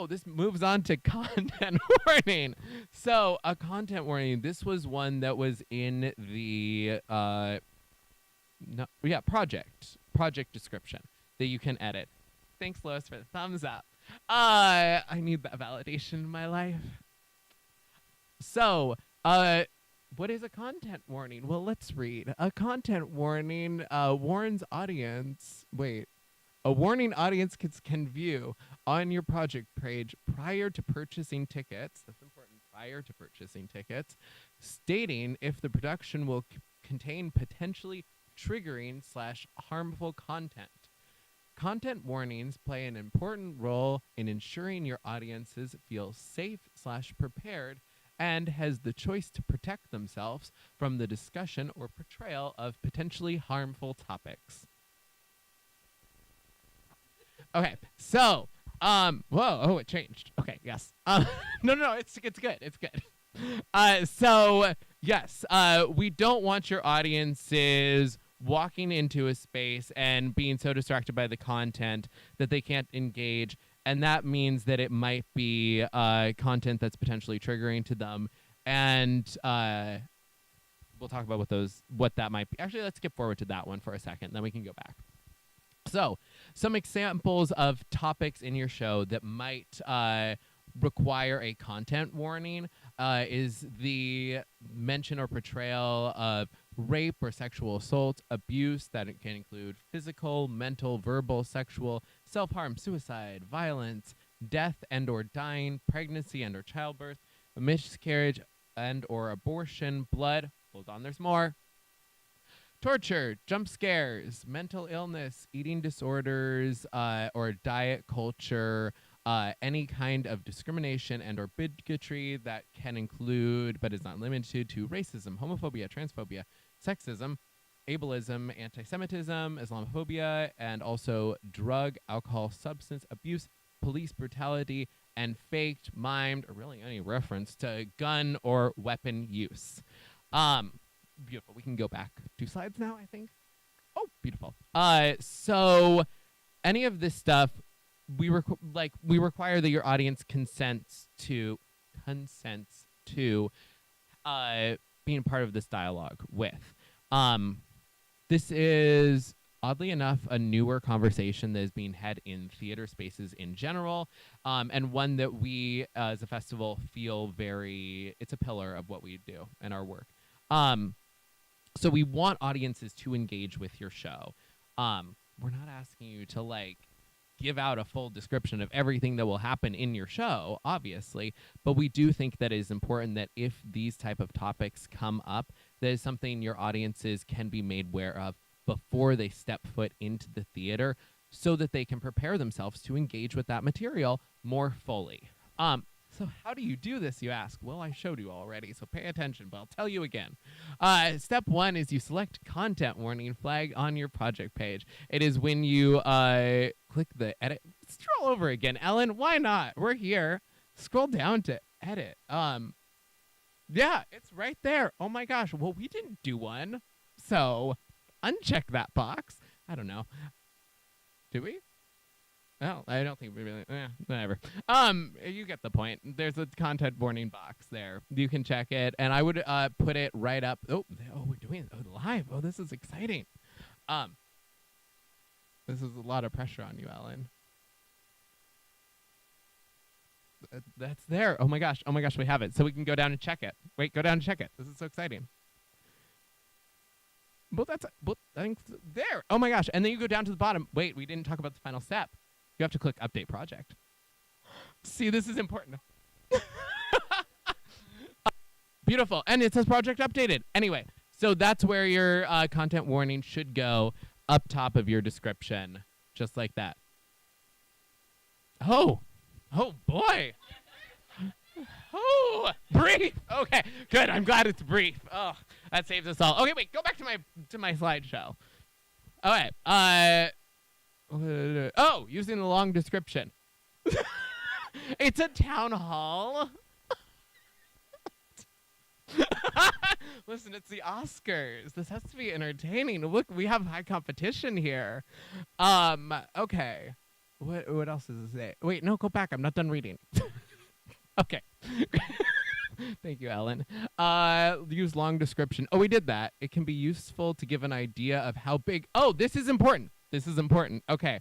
this moves on to content warning. So, a content warning. This was one that was in the project description that you can edit. Thanks, Lois, for the thumbs up. I need that validation in my life. So, what is a content warning? Well, let's read. A content warning warns audience. Wait. A warning audience can view on your project page prior to purchasing tickets. That's important. Prior to purchasing tickets, stating if the production will contain potentially triggering / harmful content. Content warnings play an important role in ensuring your audiences feel safe / prepared and has the choice to protect themselves from the discussion or portrayal of potentially harmful topics. Okay, so, it changed. Okay, yes. No, it's good. It's good. So, yes, we don't want your audiences walking into a space and being so distracted by the content that they can't engage, and that means that it might be content that's potentially triggering to them, and we'll talk about what that might be. Actually, let's skip forward to that one for a second, then we can go back. So, some examples of topics in your show that might require a content warning is the mention or portrayal of rape or sexual assault, abuse that it can include physical, mental, verbal, sexual, self-harm, suicide, violence, death and or dying, pregnancy and or childbirth, miscarriage and or abortion, blood, hold on, there's more, torture, jump scares, mental illness, eating disorders, or diet culture, any kind of discrimination and or bigotry that can include, but is not limited to, racism, homophobia, transphobia, sexism, ableism, anti-Semitism, Islamophobia, and also drug, alcohol, substance abuse, police brutality, and faked, mimed, or really any reference to gun or weapon use. Beautiful. We can go back 2 slides now, I think. Oh, beautiful. So any of this stuff, we require that your audience consents to being part of this dialogue with. This is oddly enough a newer conversation that is being had in theater spaces in general, and one that we as a festival feel it's a pillar of what we do in our work. So we want audiences to engage with your show. We're not asking you to give out a full description of everything that will happen in your show, obviously, but we do think that it is important that if these type of topics come up, that is something your audiences can be made aware of before they step foot into the theater so that they can prepare themselves to engage with that material more fully. So how do you do this, you ask? Well, I showed you already, so pay attention, but I'll tell you again. Step 1 is you select content warning flag on your project page. It is when you click the edit. Scroll over again, Ellen. Why not? We're here. Scroll down to edit. Yeah, it's right there. Oh my gosh. Well, we didn't do one, so uncheck that box. I don't know. Do we? Well, I don't think we really, whatever. You get the point. There's a content warning box there. You can check it, and I would put it right up. Oh, we're doing it live. Oh, this is exciting. This is a lot of pressure on you, Ellen. That's there. Oh my gosh, we have it. So we can go down and check it. Wait, go down and check it. This is so exciting. Thanks there. Oh my gosh, and then you go down to the bottom. Wait, we didn't talk about the final step. You have to click Update Project. See, this is important. Beautiful. And it says Project Updated. Anyway, so that's where your content warning should go, up top of your description, just like that. Oh boy. Oh, brief. Okay, good. I'm glad it's brief. Oh, that saves us all. Okay, wait. Go back to my slideshow. All right. Using the long description. It's a town hall. Listen, it's the Oscars. This has to be entertaining. Look, we have high competition here. Okay. What else does it say? Wait, no, go back. I'm not done reading. Okay. Thank you, Ellen. Use long description. Oh, we did that. It can be useful to give an idea of how big. Oh, this is important. This is important. Okay.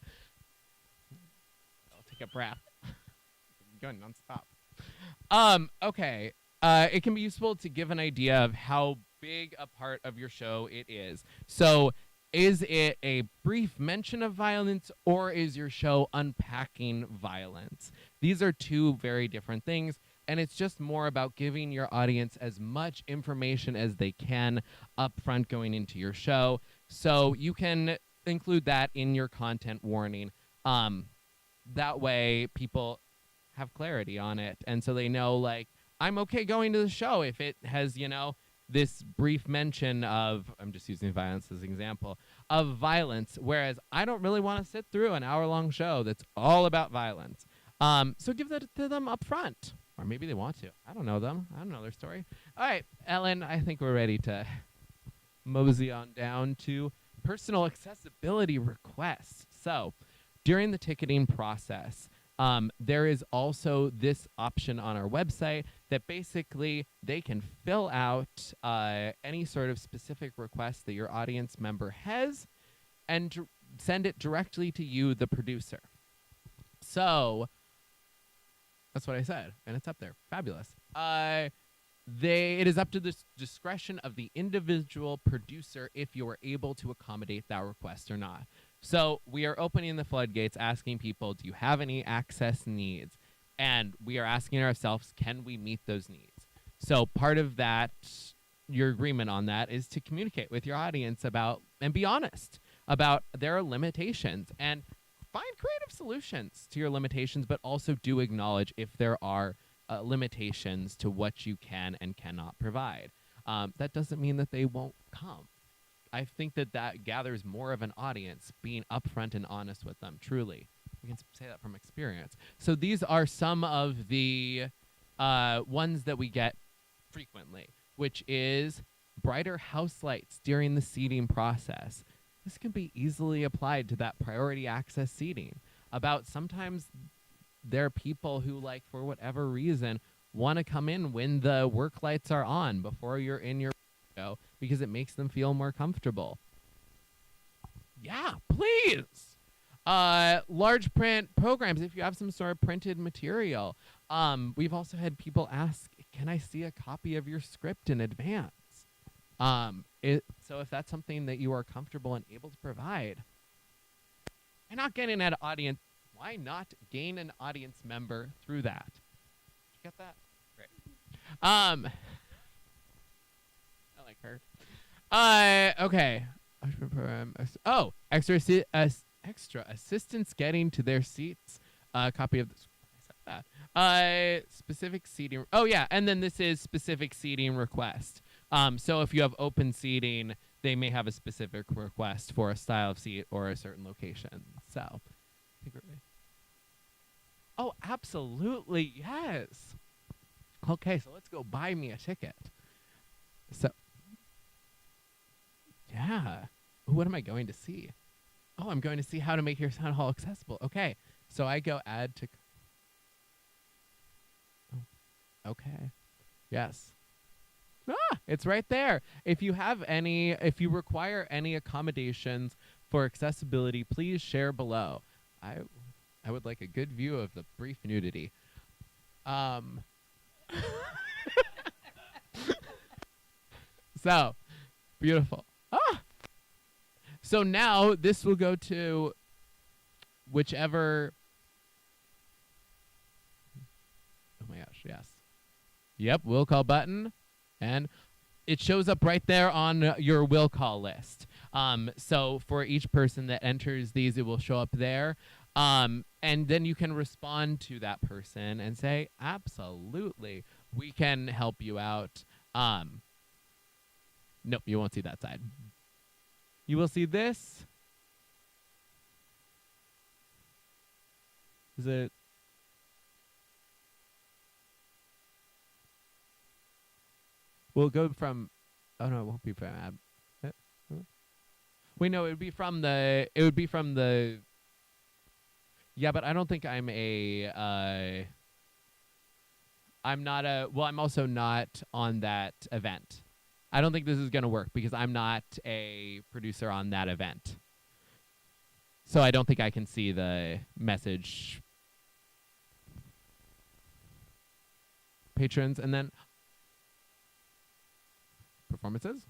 I'll take a breath. I'm going nonstop. Okay. It can be useful to give an idea of how big a part of your show it is. So, is it a brief mention of violence, or is your show unpacking violence? These are two very different things, and it's just more about giving your audience as much information as they can up front going into your show. So you can include that in your content warning. That way people have clarity on it, and so they know, like, I'm okay going to the show if it has, this brief mention of, I'm just using violence as an example, of violence, whereas I don't really want to sit through an hour-long show that's all about violence. So give that to them up front. Or maybe they want to. I don't know them. I don't know their story. All right, Ellen, I think we're ready to mosey on down to personal accessibility requests. So during the ticketing process, there is also this option on our website that basically they can fill out any sort of specific request that your audience member has and send it directly to you, the producer. So that's what I said, and it's up there. Fabulous. It is up to the discretion of the individual producer if you are able to accommodate that request or not. So we are opening the floodgates, asking people, do you have any access needs? And we are asking ourselves, can we meet those needs? So part of that, your agreement on that, is to communicate with your audience about, and be honest about their limitations, and find creative solutions to your limitations, but also do acknowledge if there are limitations to what you can and cannot provide. That doesn't mean that they won't come. I think that gathers more of an audience, being upfront and honest with them, truly. We can say that from experience. So these are some of the ones that we get frequently, which is brighter house lights during the seating process. This can be easily applied to that priority access seating. About sometimes there are people who, like, for whatever reason, want to come in when the work lights are on before you're in your show because it makes them feel more comfortable. Yeah, please. Large print programs, if you have some sort of printed material. We've also had people ask, can I see a copy of your script in advance? So if that's something that you are comfortable and able to provide, why not getting an audience? Why not gain an audience member through that? Did you get that? Great. I like her. Okay. Oh, extra assistance getting to their seats. Copy of this. I said that. Specific seating. Oh yeah, and then this is specific seating request. So if you have open seating, they may have a specific request for a style of seat or a certain location. So, I think we're ready. Oh, absolutely, yes. Okay, so let's go buy me a ticket. So, yeah. What am I going to see? Oh, I'm going to see how to make your sound hall accessible. Okay, so I go add to. Oh, okay. Yes. It's right there. If you require any accommodations for accessibility, please share below. I would like a good view of the brief nudity. So, beautiful. So now this will go to whichever. Oh my gosh, yes. Yep, will call button. And it shows up right there on your will call list. So for each person that enters these, it will show up there. And then you can respond to that person and say, absolutely, we can help you out. Nope, you won't see that side. You will see this. Is it? We'll go from. Oh no, it won't be from ad. Wait, no, it would be from the. Yeah, but I don't think I'm I'm also not on that event. I don't think this is going to work because I'm not a producer on that event. So I don't think I can see the message patrons and then performances.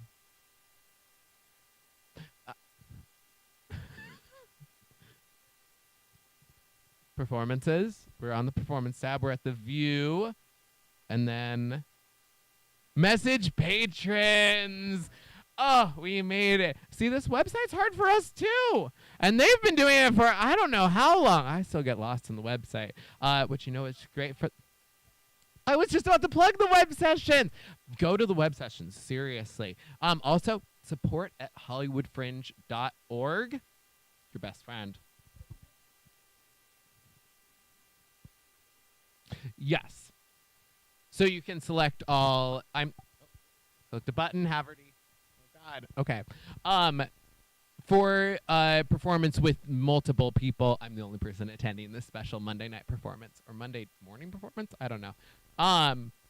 Performances. We're on the performance tab. We're at the view. And then message patrons. Oh, we made it. See, this website's hard for us too. And they've been doing it for I don't know how long. I still get lost in the website. Which you know is great for I was just about to plug the web session. Go to the web sessions, seriously. Also, support at hollywoodfringe.org. Your best friend. Yes. So you can select all. Click the button. Haverty. Oh God. Okay. For performance with multiple people, I'm the only person attending this special Monday night performance or Monday morning performance. I don't know.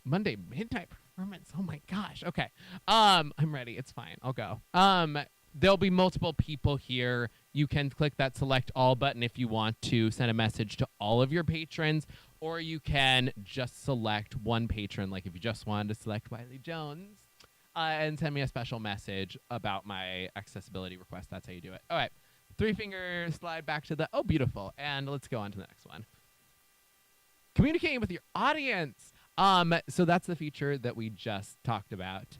Monday midnight performance. Oh my gosh. Okay. I'm ready. It's fine. I'll go. There'll be multiple people here. You can click that select all button if you want to send a message to all of your patrons, or you can just select one patron. Like if you just wanted to select Wiley Jones, and send me a special message about my accessibility request. That's how you do it. All right. 3-finger slide back to the, oh, beautiful. And let's go on to the next one. Communicating with your audience. So that's the feature that we just talked about.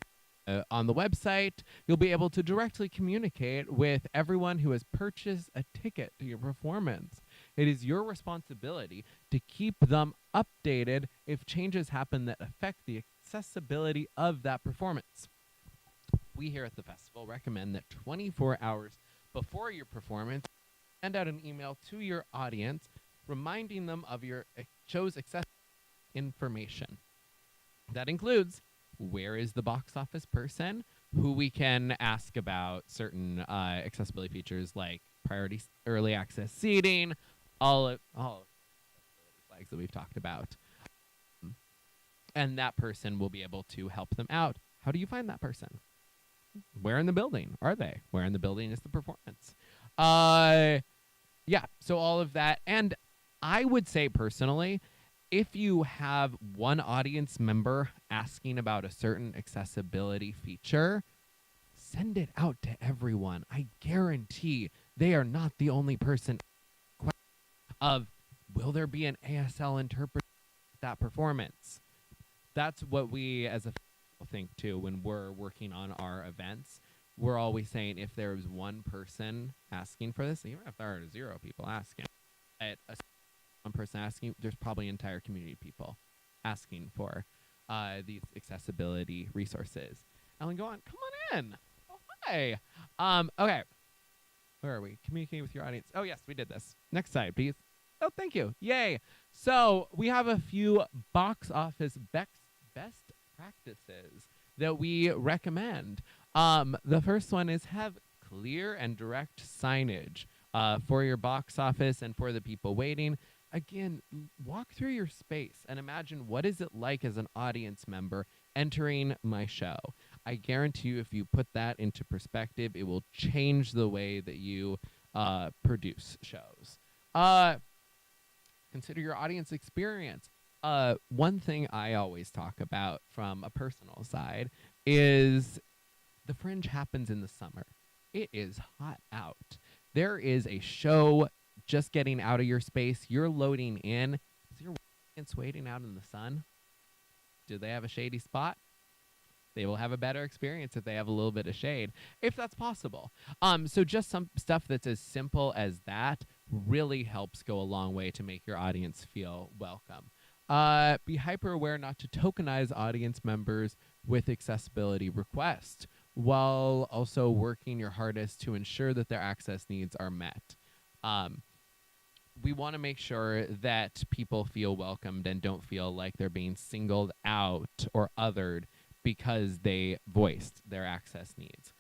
On the website, you'll be able to directly communicate with everyone who has purchased a ticket to your performance. It is your responsibility to keep them updated if changes happen that affect the accessibility of that performance. We here at the festival recommend that 24 hours before your performance, send out an email to your audience reminding them of your show's accessibility information. That includes where is the box office person, who we can ask about certain accessibility features like priority early access seating, all of flags that we've talked about. And that person will be able to help them out. How do you find that person? Where in the building are they? Where in the building is the performance? Yeah, so all of that. And I would say personally, if you have one audience member asking about a certain accessibility feature, send it out to everyone. I guarantee they are not the only person of, will there be an ASL interpreter at that performance? That's what we as a think too when we're working on our events. We're always saying if there is one person asking for this, even if there are 0 people asking, one person asking, there's probably entire community of people asking for these accessibility resources. Ellen, go on. Come on in. Oh, hi. Okay. Where are we? Communicating with your audience. Oh, yes, we did this. Next slide, please. Oh, thank you. Yay. So we have a few box office best practices that we recommend. The first one is have clear and direct signage for your box office and for the people waiting. Again, walk through your space and imagine what is it like as an audience member entering my show. I guarantee you if you put that into perspective, it will change the way that you produce shows. Consider your audience experience. One thing I always talk about from a personal side is the Fringe happens in the summer. It is hot out. There is a show just getting out of your space. You're loading in. Is your audience waiting out in the sun? Do they have a shady spot? They will have a better experience if they have a little bit of shade, if that's possible. So just some stuff that's as simple as that really helps go a long way to make your audience feel welcome. Be hyper aware not to tokenize audience members with accessibility requests, while also working your hardest to ensure that their access needs are met. We want to make sure that people feel welcomed and don't feel like they're being singled out or othered because they voiced their access needs.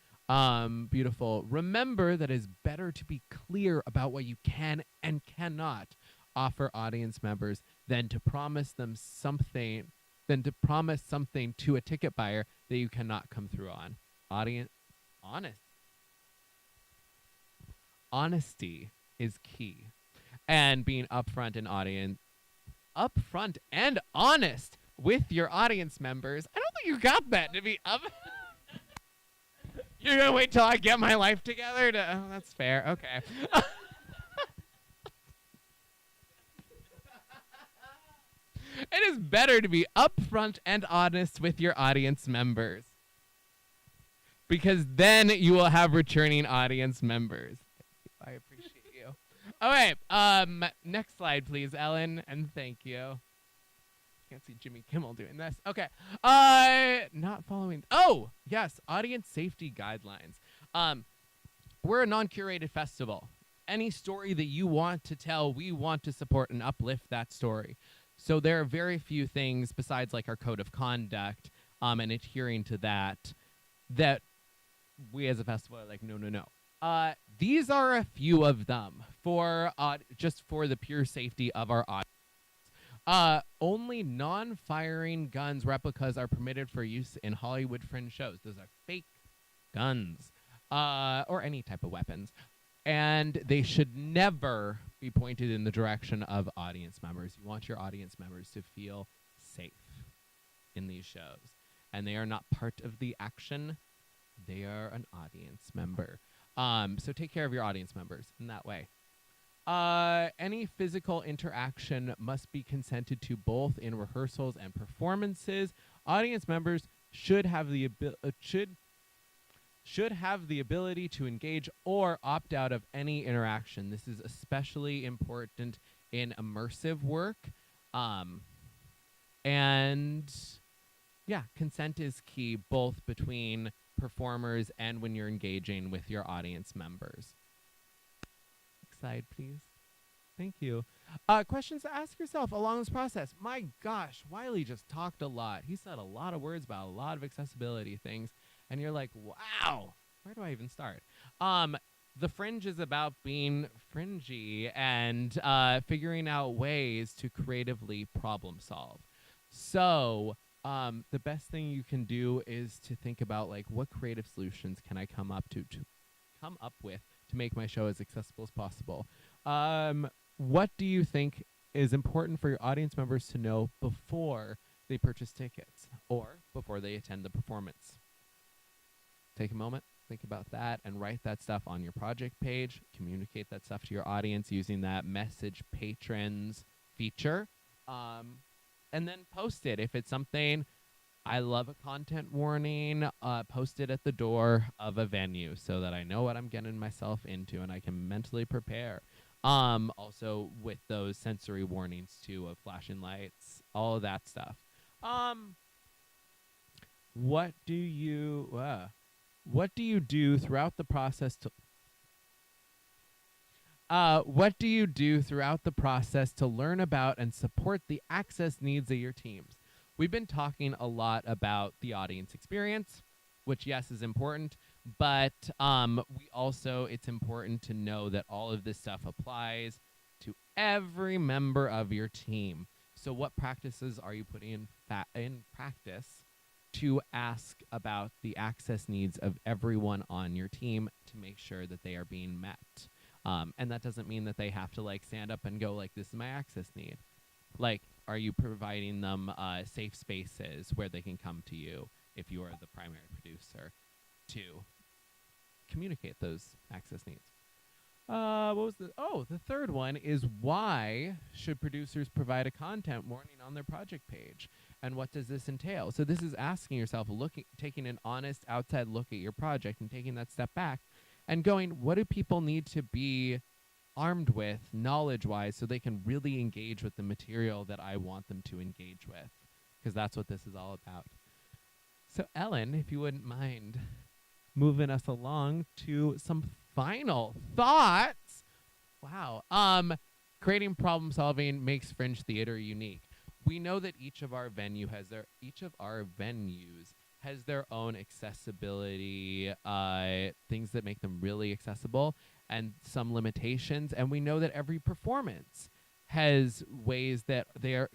Beautiful. Remember that it's better to be clear about what you can and cannot offer audience members than to promise something to a ticket buyer that you cannot come through on. Honesty is key, and being upfront and honest with your audience members. I don't think you got that to be up. You're gonna wait till I get my life together to. Oh, that's fair. Okay. It is better to be upfront and honest with your audience members, because then you will have returning audience members. I appreciate you. Okay, next slide, please, Ellen, and thank you. Can't see Jimmy Kimmel doing this. Okay, not following. Oh, yes, audience safety guidelines. We're a non-curated festival. Any story that you want to tell, we want to support and uplift that story. So there are very few things besides like our code of conduct and adhering to that we as a festival are like, no. These are a few of them for just for the pure safety of our audience. Only non-firing guns replicas are permitted for use in Hollywood Fringe shows. Those are fake guns or any type of weapons. And they should never be pointed in the direction of audience members. You want your audience members to feel safe in these shows. And they are not part of the action. They are an audience member. So take care of your audience members in that way. Any physical interaction must be consented to both in rehearsals and performances. Audience members should have the ability to engage or opt out of any interaction. This is especially important in immersive work. And yeah, consent is key both between performers and when you're engaging with your audience members. Next slide, please. Thank you. Questions to ask yourself along this process. My gosh, Wiley just talked a lot. He said a lot of words about a lot of accessibility things. And you're like, wow, where do I even start? The Fringe is about being fringy and figuring out ways to creatively problem solve. So the best thing you can do is to think about like, what creative solutions can I come up with to make my show as accessible as possible? What do you think is important for your audience members to know before they purchase tickets or before they attend the performance? Take a moment, think about that, and write that stuff on your project page. Communicate that stuff to your audience using that message patrons feature. And then post it. If it's something, I love a content warning, post it at the door of a venue so that I know what I'm getting myself into and I can mentally prepare. Also with those sensory warnings too of flashing lights, all of that stuff. What do you do throughout the process to learn about and support the access needs of your teams? We've been talking a lot about the audience experience, which yes is important, but it's important to know that all of this stuff applies to every member of your team. So what practices are you putting in practice to ask about the access needs of everyone on your team to make sure that they are being met? And that doesn't mean that they have to like stand up and go like, this is my access need. Like, are you providing them safe spaces where they can come to you if you are the primary producer to communicate those access needs? The third one is, why should producers provide a content warning on their project page? And what does this entail? So this is asking yourself, taking an honest outside look at your project and taking that step back and going, what do people need to be armed with knowledge-wise so they can really engage with the material that I want them to engage with? Because that's what this is all about. So Ellen, if you wouldn't mind moving us along to some final thoughts. Wow. Creating problem solving makes Fringe Theater unique. We know that each of our venues has their own accessibility things that make them really accessible and some limitations. And we know that every performance has ways that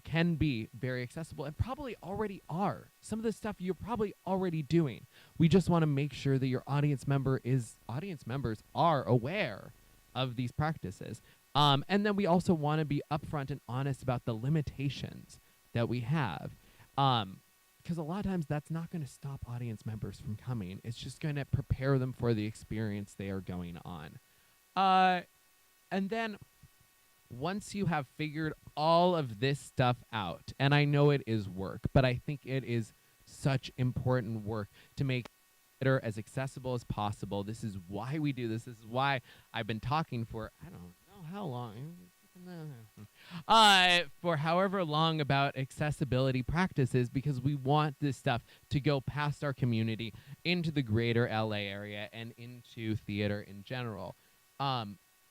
can be very accessible and probably already are. Some of the stuff you're probably already doing. We just want to make sure that your audience members are aware of these practices. And then we also want to be upfront and honest about the limitations that we have. Because a lot of times that's not going to stop audience members from coming. It's just going to prepare them for the experience they are going on. And then once you have figured all of this stuff out, and I know it is work, but I think it is such important work to make it as accessible as possible. This is why we do this. This is why I've been talking for, I don't know how long, for however long about accessibility practices, because we want this stuff to go past our community into the greater LA area and into theater in general.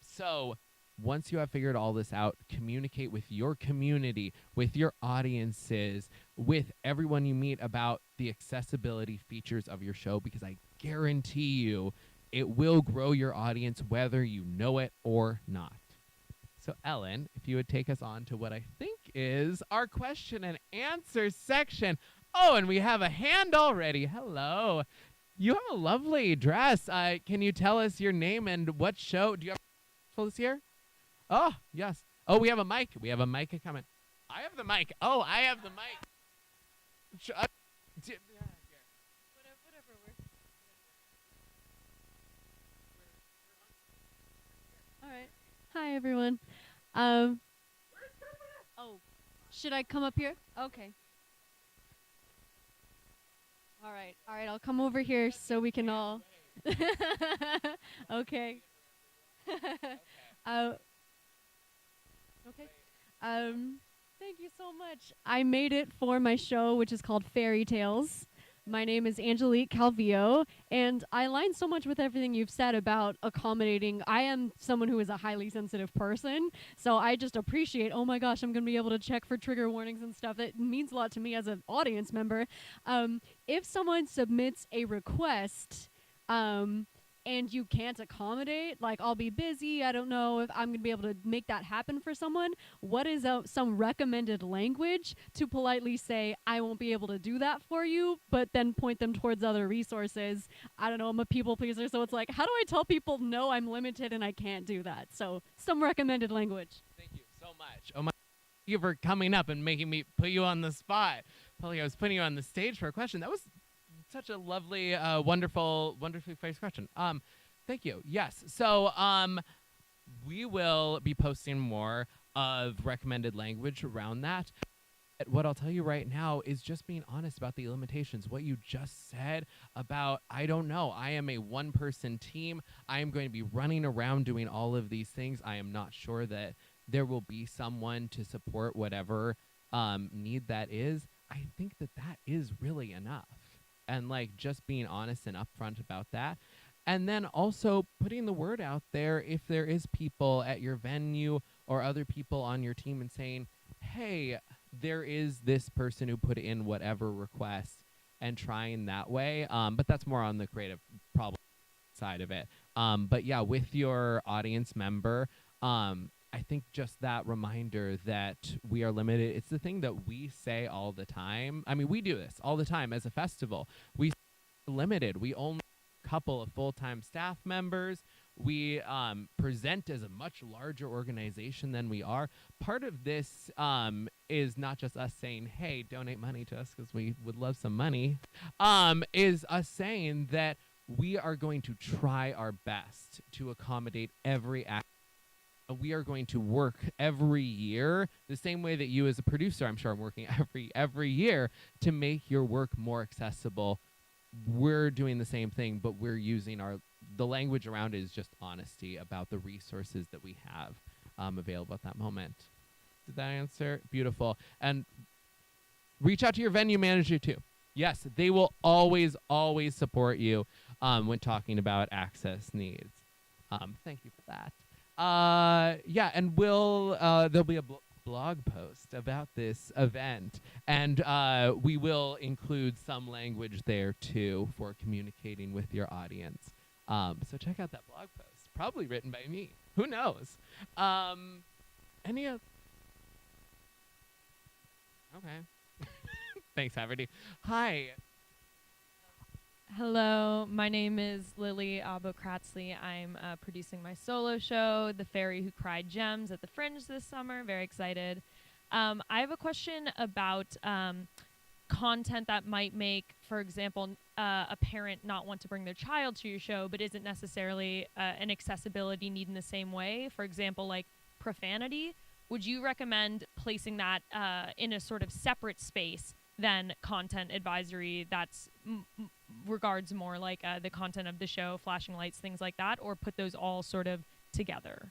So once you have figured all this out, communicate with your community, with your audiences, with everyone you meet about the accessibility features of your show, because I guarantee you it will grow your audience whether you know it or not. So Ellen, if you would take us on to what I think is our question and answer section. Oh, and we have a hand already. Hello. You have a lovely dress. Can you tell us your name and what show? Do you have this here? Oh, yes. Oh, we have a mic. We have a mic coming. I have the mic. Oh, I have the mic. Whatever works. All right. Hi, everyone. Oh, should I come up here? Okay. All right. I'll come over here so we can all. Okay. Okay. Thank you so much. I made it for my show, which is called Fairy Tales. My name is Angelique Calvillo, and I align so much with everything you've said about accommodating. I am someone who is a highly sensitive person, so I just appreciate, oh my gosh, I'm going to be able to check for trigger warnings and stuff. That means a lot to me as an audience member. If someone submits a request, and you can't accommodate, like, I'll be busy, I don't know if I'm going to be able to make that happen for someone, what is some recommended language to politely say, I won't be able to do that for you, but then point them towards other resources? I don't know, I'm a people pleaser, so it's like, how do I tell people, no, I'm limited and I can't do that? So, some recommended language. Thank you so much. Oh my, thank you for coming up and making me put you on the spot. Probably I was putting you on the stage for a question. That was such a lovely, wonderfully phrased question. Thank you. Yes. So, we will be posting more of recommended language around that. What I'll tell you right now is just being honest about the limitations. What you just said about, I don't know, I am a one-person team. I am going to be running around doing all of these things. I am not sure that there will be someone to support whatever need that is. I think that is really enough. And like just being honest and upfront about that. And then also putting the word out there if there is people at your venue or other people on your team and saying, hey, there is this person who put in whatever request, and trying that way. But that's more on the creative problem side of it. But yeah, with your audience member, I think just that reminder that we are limited. It's the thing that we say all the time. I mean, we do this all the time as a festival. We limited. We only have a couple of full-time staff members. We present as a much larger organization than we are. Part of this is not just us saying, hey, donate money to us because we would love some money, is us saying that we are going to try our best to accommodate every act. We are going to work every year the same way that you as a producer, I'm sure I'm working every year to make your work more accessible. We're doing the same thing, but we're using the language around it is just honesty about the resources that we have available at that moment. Did that answer? Beautiful. And reach out to your venue manager too. Yes, they will always support you when talking about access needs. Thank you for that. Yeah, and there'll be a blog post about this event, and we will include some language there too for communicating with your audience. So check out that blog post, probably written by me. Who knows? Okay. Thanks, Haverty. Hi. Hello, my name is Lily Abokratzley. I'm producing my solo show, The Fairy Who Cried Gems, at the Fringe this summer. Very excited. I have a question about content that might make, for example, a parent not want to bring their child to your show, but isn't necessarily an accessibility need in the same way. For example, like profanity. Would you recommend placing that in a sort of separate space than content advisory that's regards more like the content of the show, flashing lights, things like that, or put those all sort of together?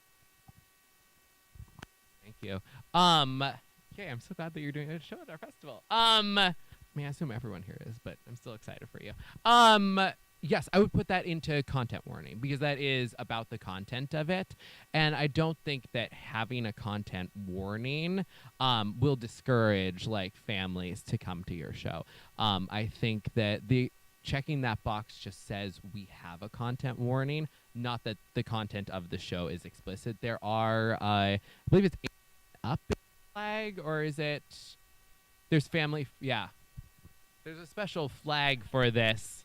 Thank you. Okay, I'm so glad that you're doing a show at our festival. I mean, I assume everyone here is, but I'm still excited for you. Yes, I would put that into content warning because that is about the content of it. And I don't think that having a content warning will discourage like families to come to your show. I think that the checking that box just says we have a content warning, not that the content of the show is explicit. There are, I believe it's up flag, or is it? There's family. Yeah, there's a special flag for this.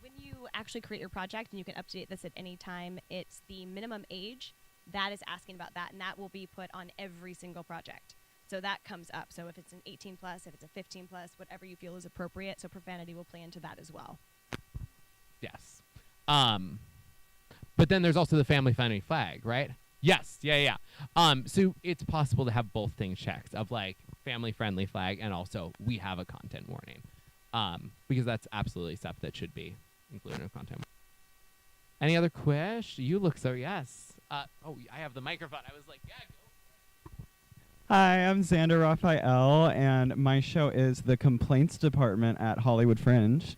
When you actually create your project, and you can update this at any time, it's the minimum age that is asking about that, and that will be put on every single project. So that comes up. So if it's an 18 plus, if it's a 15 plus, whatever you feel is appropriate. So profanity will play into that as well. Yes. But then there's also the family-friendly flag, right? Yes. Yeah. So it's possible to have both things checked of like family-friendly flag and also we have a content warning. Because that's absolutely stuff that should be included in content. Any other questions? You look so yes. Oh, I have the microphone. I was like, yeah, go. Hi, I'm Xander Raphael, and my show is The Complaints Department at Hollywood Fringe.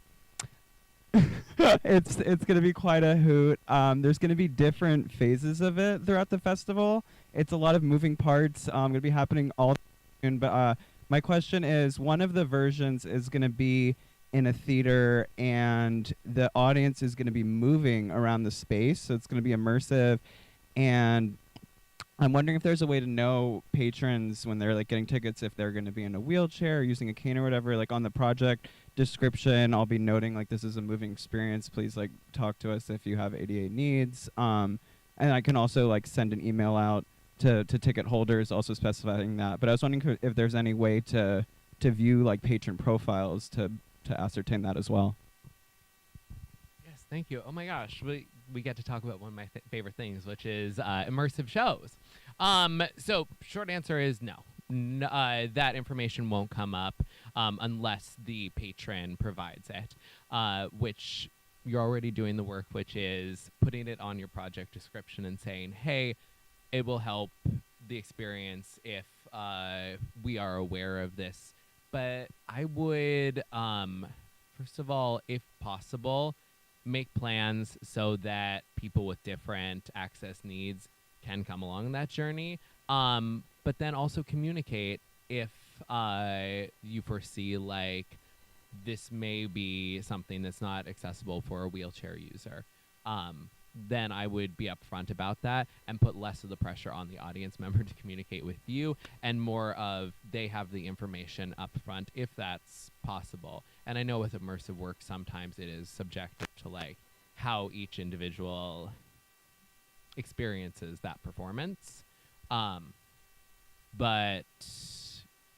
It's going to be quite a hoot. There's going to be different phases of it throughout the festival. It's a lot of moving parts. Going to be happening all soon, but my question is, one of the versions is going to be in a theater, and the audience is going to be moving around the space, so it's going to be immersive. And I'm wondering if there's a way to know patrons when they're like getting tickets if they're going to be in a wheelchair or using a cane or whatever. Like on the project description, I'll be noting like this is a moving experience. Please like talk to us if you have ADA needs. And I can also like send an email out to ticket holders also specifying that. But I was wondering if there's any way to view like patron profiles to ascertain that as well. Yes, thank you. Oh my gosh, we get to talk about one of my favorite things, which is immersive shows. So short answer is no. That information won't come up unless the patron provides it, which you're already doing the work, which is putting it on your project description and saying, hey, it will help the experience if we are aware of this. But I would, first of all, if possible, make plans so that people with different access needs can come along that journey. But then also communicate if you foresee like this may be something that's not accessible for a wheelchair user. Then I would be upfront about that and put less of the pressure on the audience member to communicate with you and more of they have the information up front if that's possible. And I know with immersive work, sometimes it is subjective to like how each individual experiences that performance. But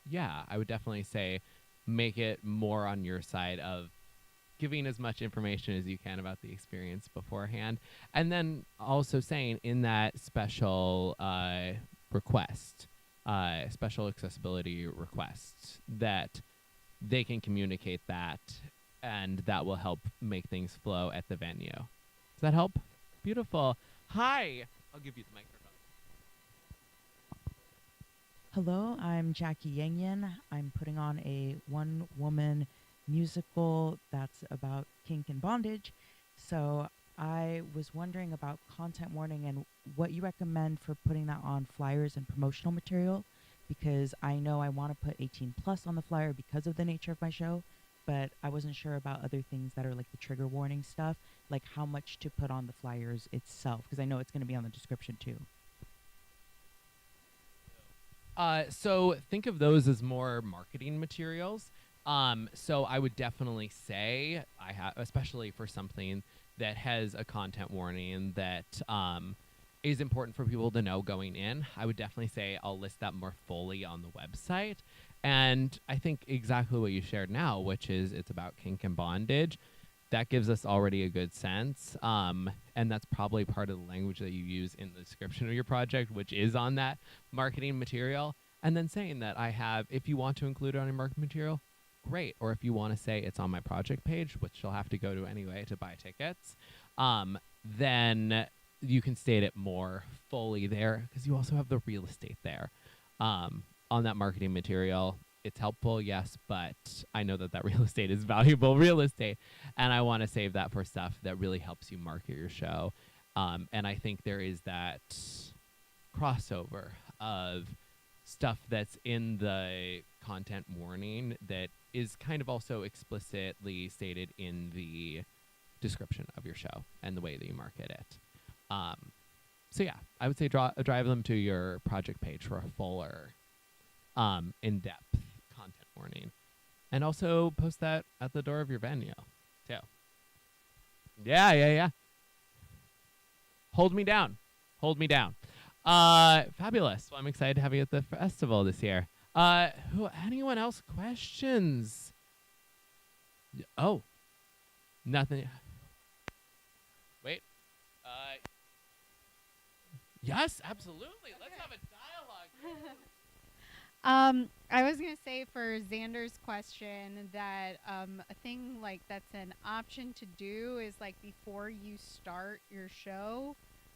yeah, I would definitely say make it more on your side of giving as much information as you can about the experience beforehand. And then also saying in that special request, special accessibility request, that they can communicate that and that will help make things flow at the venue. Does that help? Beautiful. Hi. I'll give you the microphone. Hello, I'm Jackie Yanyan. I'm putting on a one-woman musical that's about kink and bondage. So I was wondering about content warning and what you recommend for putting that on flyers and promotional material, because I know I want to put 18 plus on the flyer because of the nature of my show, but I wasn't sure about other things that are like the trigger warning stuff, like how much to put on the flyers itself, because I know it's going to be on the description too. So think of those as more marketing materials. So I would definitely say especially for something that has a content warning that is important for people to know going in. I would definitely say I'll list that more fully on the website. And I think exactly what you shared now, which is it's about kink and bondage. That gives us already a good sense. And that's probably part of the language that you use in the description of your project, which is on that marketing material. And then saying that if you want to include it on your marketing material, great. Or if you want to say it's on my project page, which you'll have to go to anyway to buy tickets, then you can state it more fully there because you also have the real estate there on that marketing material. It's helpful, yes, but I know that real estate is valuable real estate, and I want to save that for stuff that really helps you market your show. And I think there is that crossover of stuff that's in the content warning that is kind of also explicitly stated in the description of your show and the way that you market it. So yeah, I would say drive them to your project page for a fuller, in-depth content warning, and also post that at the door of your venue too. Yeah. Hold me down. Fabulous. Well, I'm excited to have you at the festival this year. Anyone else questions? Oh, nothing. Wait. Yes, absolutely. Let's have a dialogue. I was gonna say for Xander's question that a thing like that's an option to do is like before you start your show,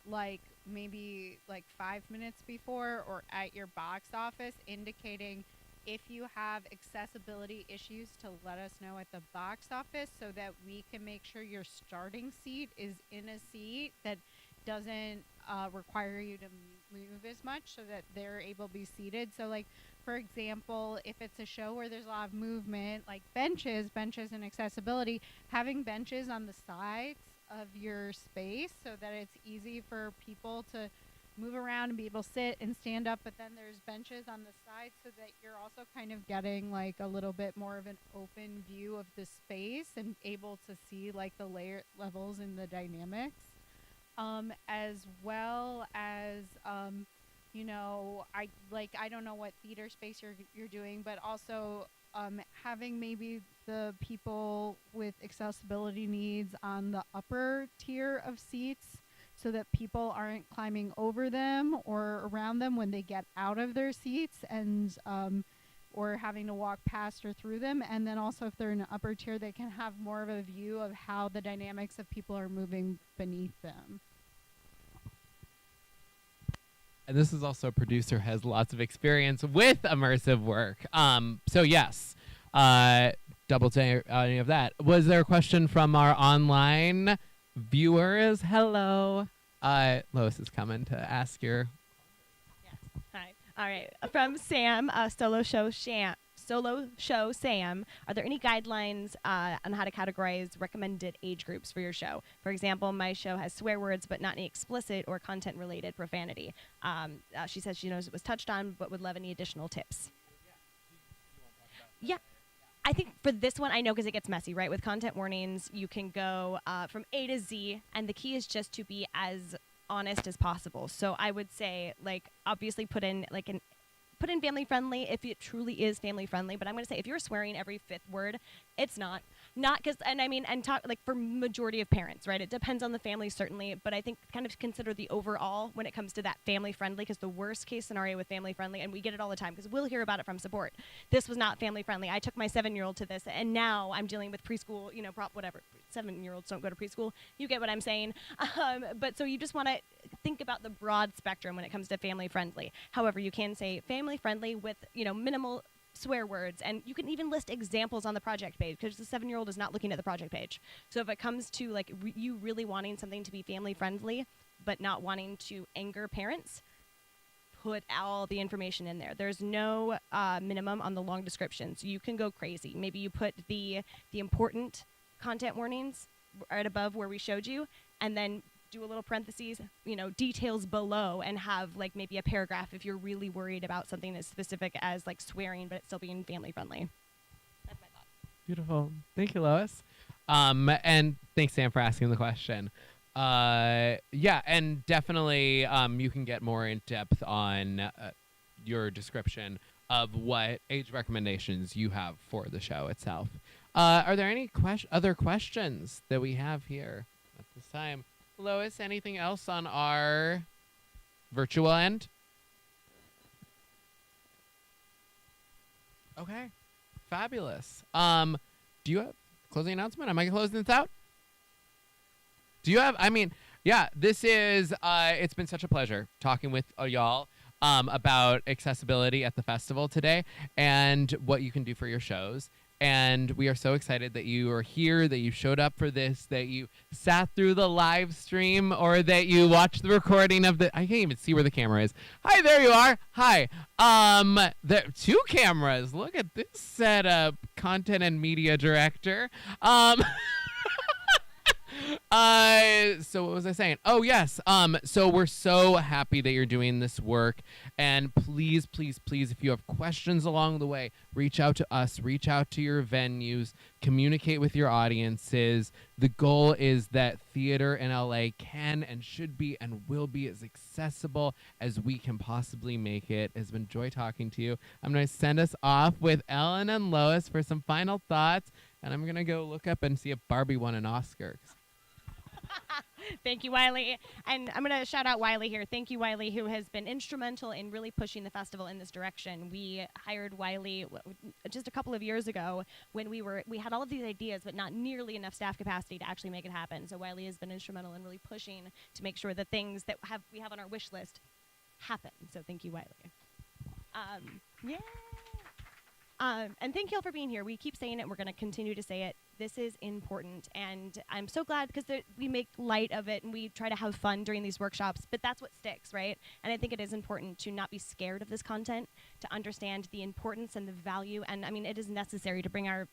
like maybe like 5 minutes before or at your box office, indicating if you have accessibility issues to let us know at the box office so that we can make sure your starting seat is in a seat that doesn't require you to move as much so that they're able to be seated. So like, for example, if it's a show where there's a lot of movement, like benches and accessibility, having benches on the sides of your space so that it's easy for people to move around and be able to sit and stand up, but then there's benches on the side so that you're also kind of getting like a little bit more of an open view of the space and able to see like the layer levels and the dynamics. As well as, you know, I don't know what theater space you're doing, but also having maybe the people with accessibility needs on the upper tier of seats so that people aren't climbing over them or around them when they get out of their seats and or having to walk past or through them. And then also if they're in an upper tier, they can have more of a view of how the dynamics of people are moving beneath them. And this is also a producer who has lots of experience with immersive work. So yes, double take any of that. Was there a question from our online viewers? Hello. Lois is coming to ask your. Yes. Hi. All right. From Sam, Solo Show Sam, are there any guidelines on how to categorize recommended age groups for your show? For example, my show has swear words, but not any explicit or content-related profanity. She says she knows it was touched on, but would love any additional tips. Yeah. I think for this one, I know because it gets messy, right? With content warnings, you can go from A to Z, and the key is just to be as honest as possible. So I would say, like, obviously put in family friendly if it truly is family friendly. But I'm going to say if you're swearing every fifth word, it's not because, and I mean, and talk like for majority of parents, right? It depends on the family certainly, but I think kind of consider the overall when it comes to that family friendly, because the worst case scenario with family friendly, and we get it all the time because we'll hear about it from support. This was not family friendly. I took my 7-year-old to this, and now I'm dealing with preschool, you know, whatever. 7-year-olds don't go to preschool. You get what I'm saying. But so you just want to think about the broad spectrum when it comes to family friendly. However, you can say family friendly with, you know, minimal swear words, and you can even list examples on the project page because the 7-year-old is not looking at the project page. So if it comes to like you really wanting something to be family friendly but not wanting to anger parents, put all the information in there. There's no minimum on the long descriptions. You can go crazy. Maybe you put the important content warnings right above where we showed you, and then do a little parentheses, details below, and have like maybe a paragraph if you're really worried about something as specific as like swearing, but it's still being family friendly. That's my thought. Beautiful. Thank you, Lois. And thanks, Sam, for asking the question. Yeah, and definitely you can get more in depth on your description of what age recommendations you have for the show itself. Are there any other questions that we have here at this time? Lois, anything else on our virtual end? Okay, fabulous. Do you have closing announcement? Am I closing this out? Do you have? I mean, yeah. This is. It's been such a pleasure talking with y'all about accessibility at the festival today and what you can do for your shows. And we are so excited that you are here, that you showed up for this, that you sat through the live stream, or that you watched the recording of the. I can't even see where the camera is. Hi, there you are. Hi. There 2 cameras. Look at this setup, content and media director. So what was I saying? Oh, yes. So we're so happy that you're doing this work. And please, please, please, if you have questions along the way, reach out to us, reach out to your venues, communicate with your audiences. The goal is that theater in LA can and should be and will be as accessible as we can possibly make it. It's been joy talking to you. I'm going to send us off with Ellen and Lois for some final thoughts. And I'm going to go look up and see if Barbie won an Oscar. Thank you, Wiley. And I'm going to shout out Wiley here. Thank you, Wiley, who has been instrumental in really pushing the festival in this direction. We hired Wiley just a couple of years ago when we had all of these ideas, but not nearly enough staff capacity to actually make it happen. So Wiley has been instrumental in really pushing to make sure that things that we have on our wish list happen. So thank you, Wiley. Yeah. And thank you all for being here. We keep saying it. We're going to continue to say it. This is important. And I'm so glad because we make light of it and we try to have fun during these workshops. But that's what sticks, right? And I think it is important to not be scared of this content, to understand the importance and the value. And I mean, it is necessary to bring our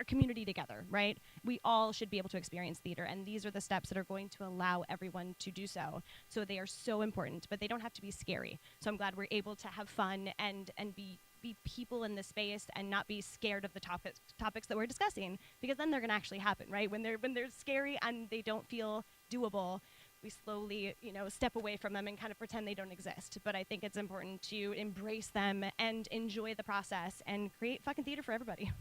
community together, right? We all should be able to experience theater. And these are the steps that are going to allow everyone to do so. So they are so important, but they don't have to be scary. So I'm glad we're able to have fun and be people in the space and not be scared of the topics that we're discussing, because then they're going to actually happen, right? When they're scary and they don't feel doable, we slowly, step away from them and kind of pretend they don't exist. But I think it's important to embrace them and enjoy the process and create fucking theater for everybody.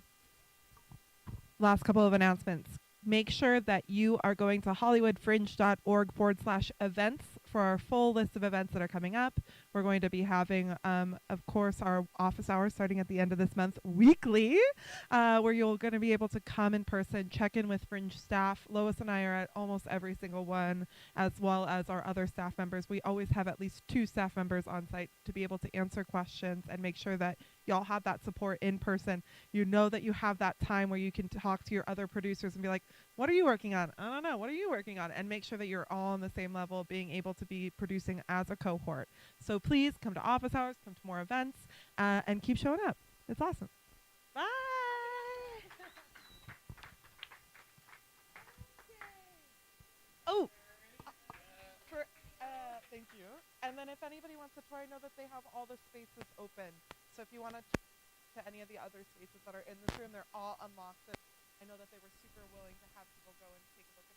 Last couple of announcements. Make sure that you are going to hollywoodfringe.org/events for our full list of events that are coming up. We're going to be having, of course, our office hours starting at the end of this month weekly, where you're going to be able to come in person, check in with Fringe staff. Lois and I are at almost every single one, as well as our other staff members. We always have at least 2 staff members on site to be able to answer questions and make sure that y'all have that support in person. You know that you have that time where you can talk to your other producers and be like, what are you working on? I don't know. What are you working on? And make sure that you're all on the same level, being able to be producing as a cohort. So please come to office hours, come to more events, and keep showing up. It's awesome. Bye. Oh, thank you. And then if anybody wants to tour, I know that they have all the spaces open. So if you want to any of the other spaces that are in this room, they're all unlocked. I know that they were super willing to have people go and take a look at